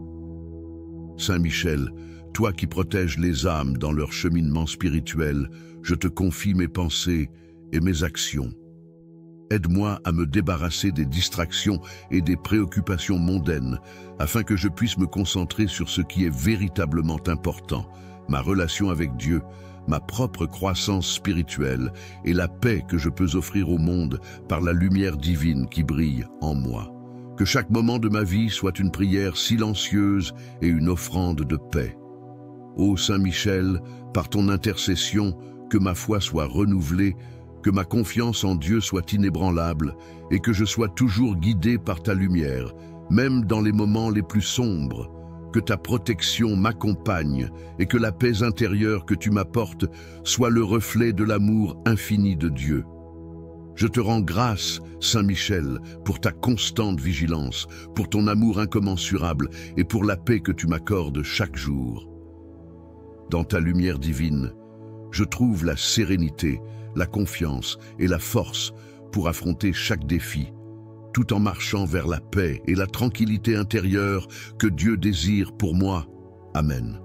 Speaker 1: Saint Michel, toi qui protèges les âmes dans leur cheminement spirituel, je te confie mes pensées et mes actions. Aide-moi à me débarrasser des distractions et des préoccupations mondaines, afin que je puisse me concentrer sur ce qui est véritablement important, ma relation avec Dieu, ma propre croissance spirituelle et la paix que je peux offrir au monde par la lumière divine qui brille en moi. Que chaque moment de ma vie soit une prière silencieuse et une offrande de paix. Ô Saint Michel, par ton intercession, que ma foi soit renouvelée, que ma confiance en Dieu soit inébranlable et que je sois toujours guidé par ta lumière, même dans les moments les plus sombres. Que ta protection m'accompagne et que la paix intérieure que tu m'apportes soit le reflet de l'amour infini de Dieu. Je te rends grâce, Saint Michel, pour ta constante vigilance, pour ton amour incommensurable et pour la paix que tu m'accordes chaque jour. Dans ta lumière divine, je trouve la sérénité, la confiance et la force pour affronter chaque défi, tout en marchant vers la paix et la tranquillité intérieure que Dieu désire pour moi. Amen.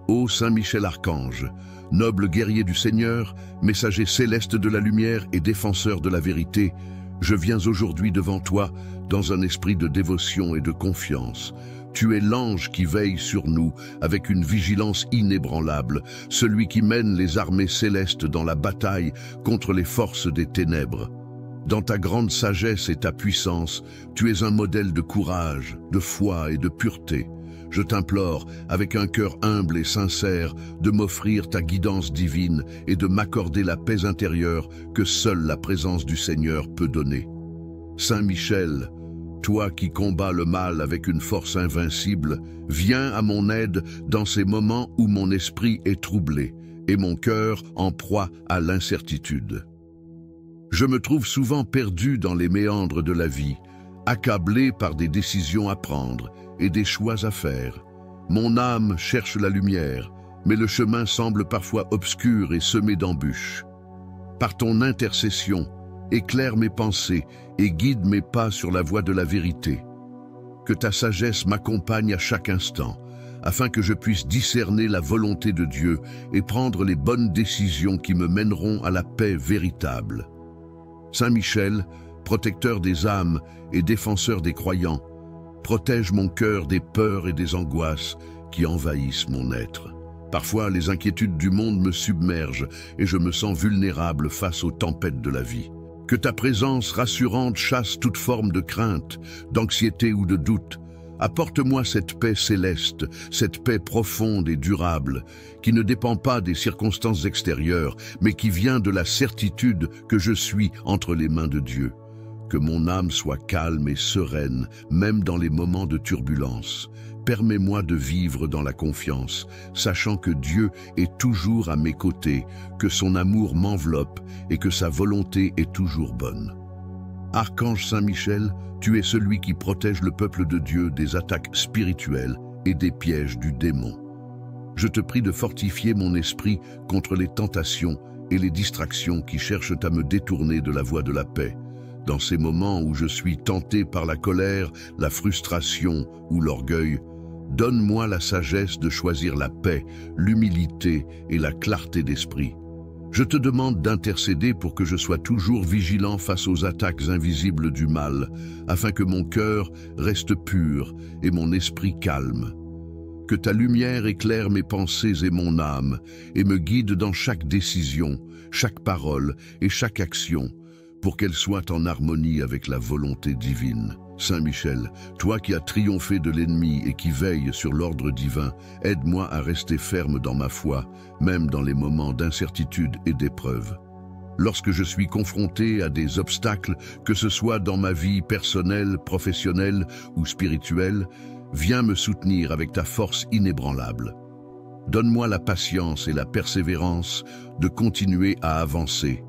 Speaker 1: Ô Saint Michel Archange, noble guerrier du Seigneur, messager céleste de la lumière et défenseur de la vérité, je viens aujourd'hui devant toi dans un esprit de dévotion et de confiance. Tu es l'ange qui veille sur nous avec une vigilance inébranlable, celui qui mène les armées célestes dans la bataille contre les forces des ténèbres. Dans ta grande sagesse et ta puissance, tu es un modèle de courage, de foi et de pureté. Je t'implore, avec un cœur humble et sincère, de m'offrir ta guidance divine et de m'accorder la paix intérieure que seule la présence du Seigneur peut donner. Saint Michel, toi qui combats le mal avec une force invincible, viens à mon aide dans ces moments où mon esprit est troublé et mon cœur en proie à l'incertitude. Je me trouve souvent perdu dans les méandres de la vie, accablé par des décisions à prendre et des choix à faire. Mon âme cherche la lumière, mais le chemin semble parfois obscur et semé d'embûches. Par ton intercession, éclaire mes pensées et guide mes pas sur la voie de la vérité. Que ta sagesse m'accompagne à chaque instant, afin que je puisse discerner la volonté de Dieu et prendre les bonnes décisions qui me mèneront à la paix véritable. Saint Michel, protecteur des âmes et défenseur des croyants, protège mon cœur des peurs et des angoisses qui envahissent mon être. Parfois, les inquiétudes du monde me submergent et je me sens vulnérable face aux tempêtes de la vie. Que ta présence rassurante chasse toute forme de crainte, d'anxiété ou de doute. Apporte-moi cette paix céleste, cette paix profonde et durable, qui ne dépend pas des circonstances extérieures, mais qui vient de la certitude que je suis entre les mains de Dieu. Que mon âme soit calme et sereine, même dans les moments de turbulence. Permets-moi de vivre dans la confiance, sachant que Dieu est toujours à mes côtés, que son amour m'enveloppe et que sa volonté est toujours bonne. Archange Saint Michel, tu es celui qui protège le peuple de Dieu des attaques spirituelles et des pièges du démon. Je te prie de fortifier mon esprit contre les tentations et les distractions qui cherchent à me détourner de la voie de la paix. Dans ces moments où je suis tenté par la colère, la frustration ou l'orgueil, donne-moi la sagesse de choisir la paix, l'humilité et la clarté d'esprit. Je te demande d'intercéder pour que je sois toujours vigilant face aux attaques invisibles du mal, afin que mon cœur reste pur et mon esprit calme. Que ta lumière éclaire mes pensées et mon âme, et me guide dans chaque décision, chaque parole et chaque action, pour qu'elle soit en harmonie avec la volonté divine. Saint Michel, toi qui as triomphé de l'ennemi et qui veille sur l'ordre divin, aide-moi à rester ferme dans ma foi, même dans les moments d'incertitude et d'épreuve. Lorsque je suis confronté à des obstacles, que ce soit dans ma vie personnelle, professionnelle ou spirituelle, viens me soutenir avec ta force inébranlable. Donne-moi la patience et la persévérance de continuer à avancer,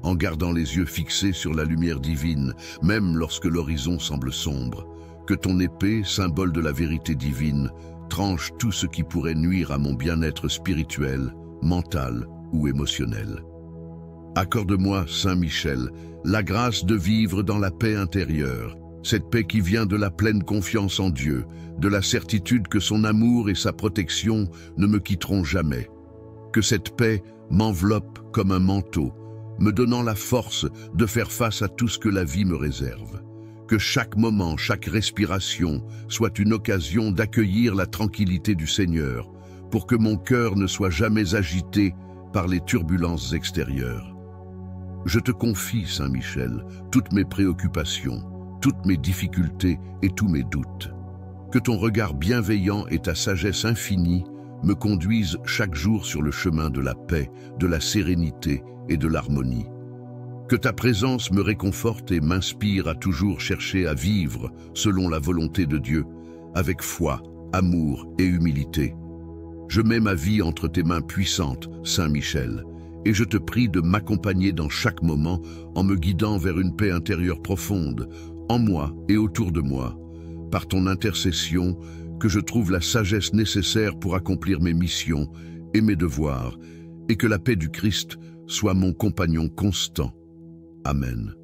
Speaker 1: en gardant les yeux fixés sur la lumière divine, même lorsque l'horizon semble sombre. Que ton épée, symbole de la vérité divine, tranche tout ce qui pourrait nuire à mon bien-être spirituel, mental ou émotionnel. Accorde-moi, Saint Michel, la grâce de vivre dans la paix intérieure, cette paix qui vient de la pleine confiance en Dieu, de la certitude que son amour et sa protection ne me quitteront jamais. Que cette paix m'enveloppe comme un manteau, me donnant la force de faire face à tout ce que la vie me réserve. Que chaque moment, chaque respiration soit une occasion d'accueillir la tranquillité du Seigneur, pour que mon cœur ne soit jamais agité par les turbulences extérieures. Je te confie, Saint Michel, toutes mes préoccupations, toutes mes difficultés et tous mes doutes. Que ton regard bienveillant et ta sagesse infinie me conduisent chaque jour sur le chemin de la paix, de la sérénité et de l'harmonie. Que ta présence me réconforte et m'inspire à toujours chercher à vivre selon la volonté de Dieu, avec foi, amour et humilité. Je mets ma vie entre tes mains puissantes, Saint Michel, et je te prie de m'accompagner dans chaque moment en me guidant vers une paix intérieure profonde, en moi et autour de moi. Par ton intercession, que je trouve la sagesse nécessaire pour accomplir mes missions et mes devoirs, et que la paix du Christ soit mon compagnon constant. Amen.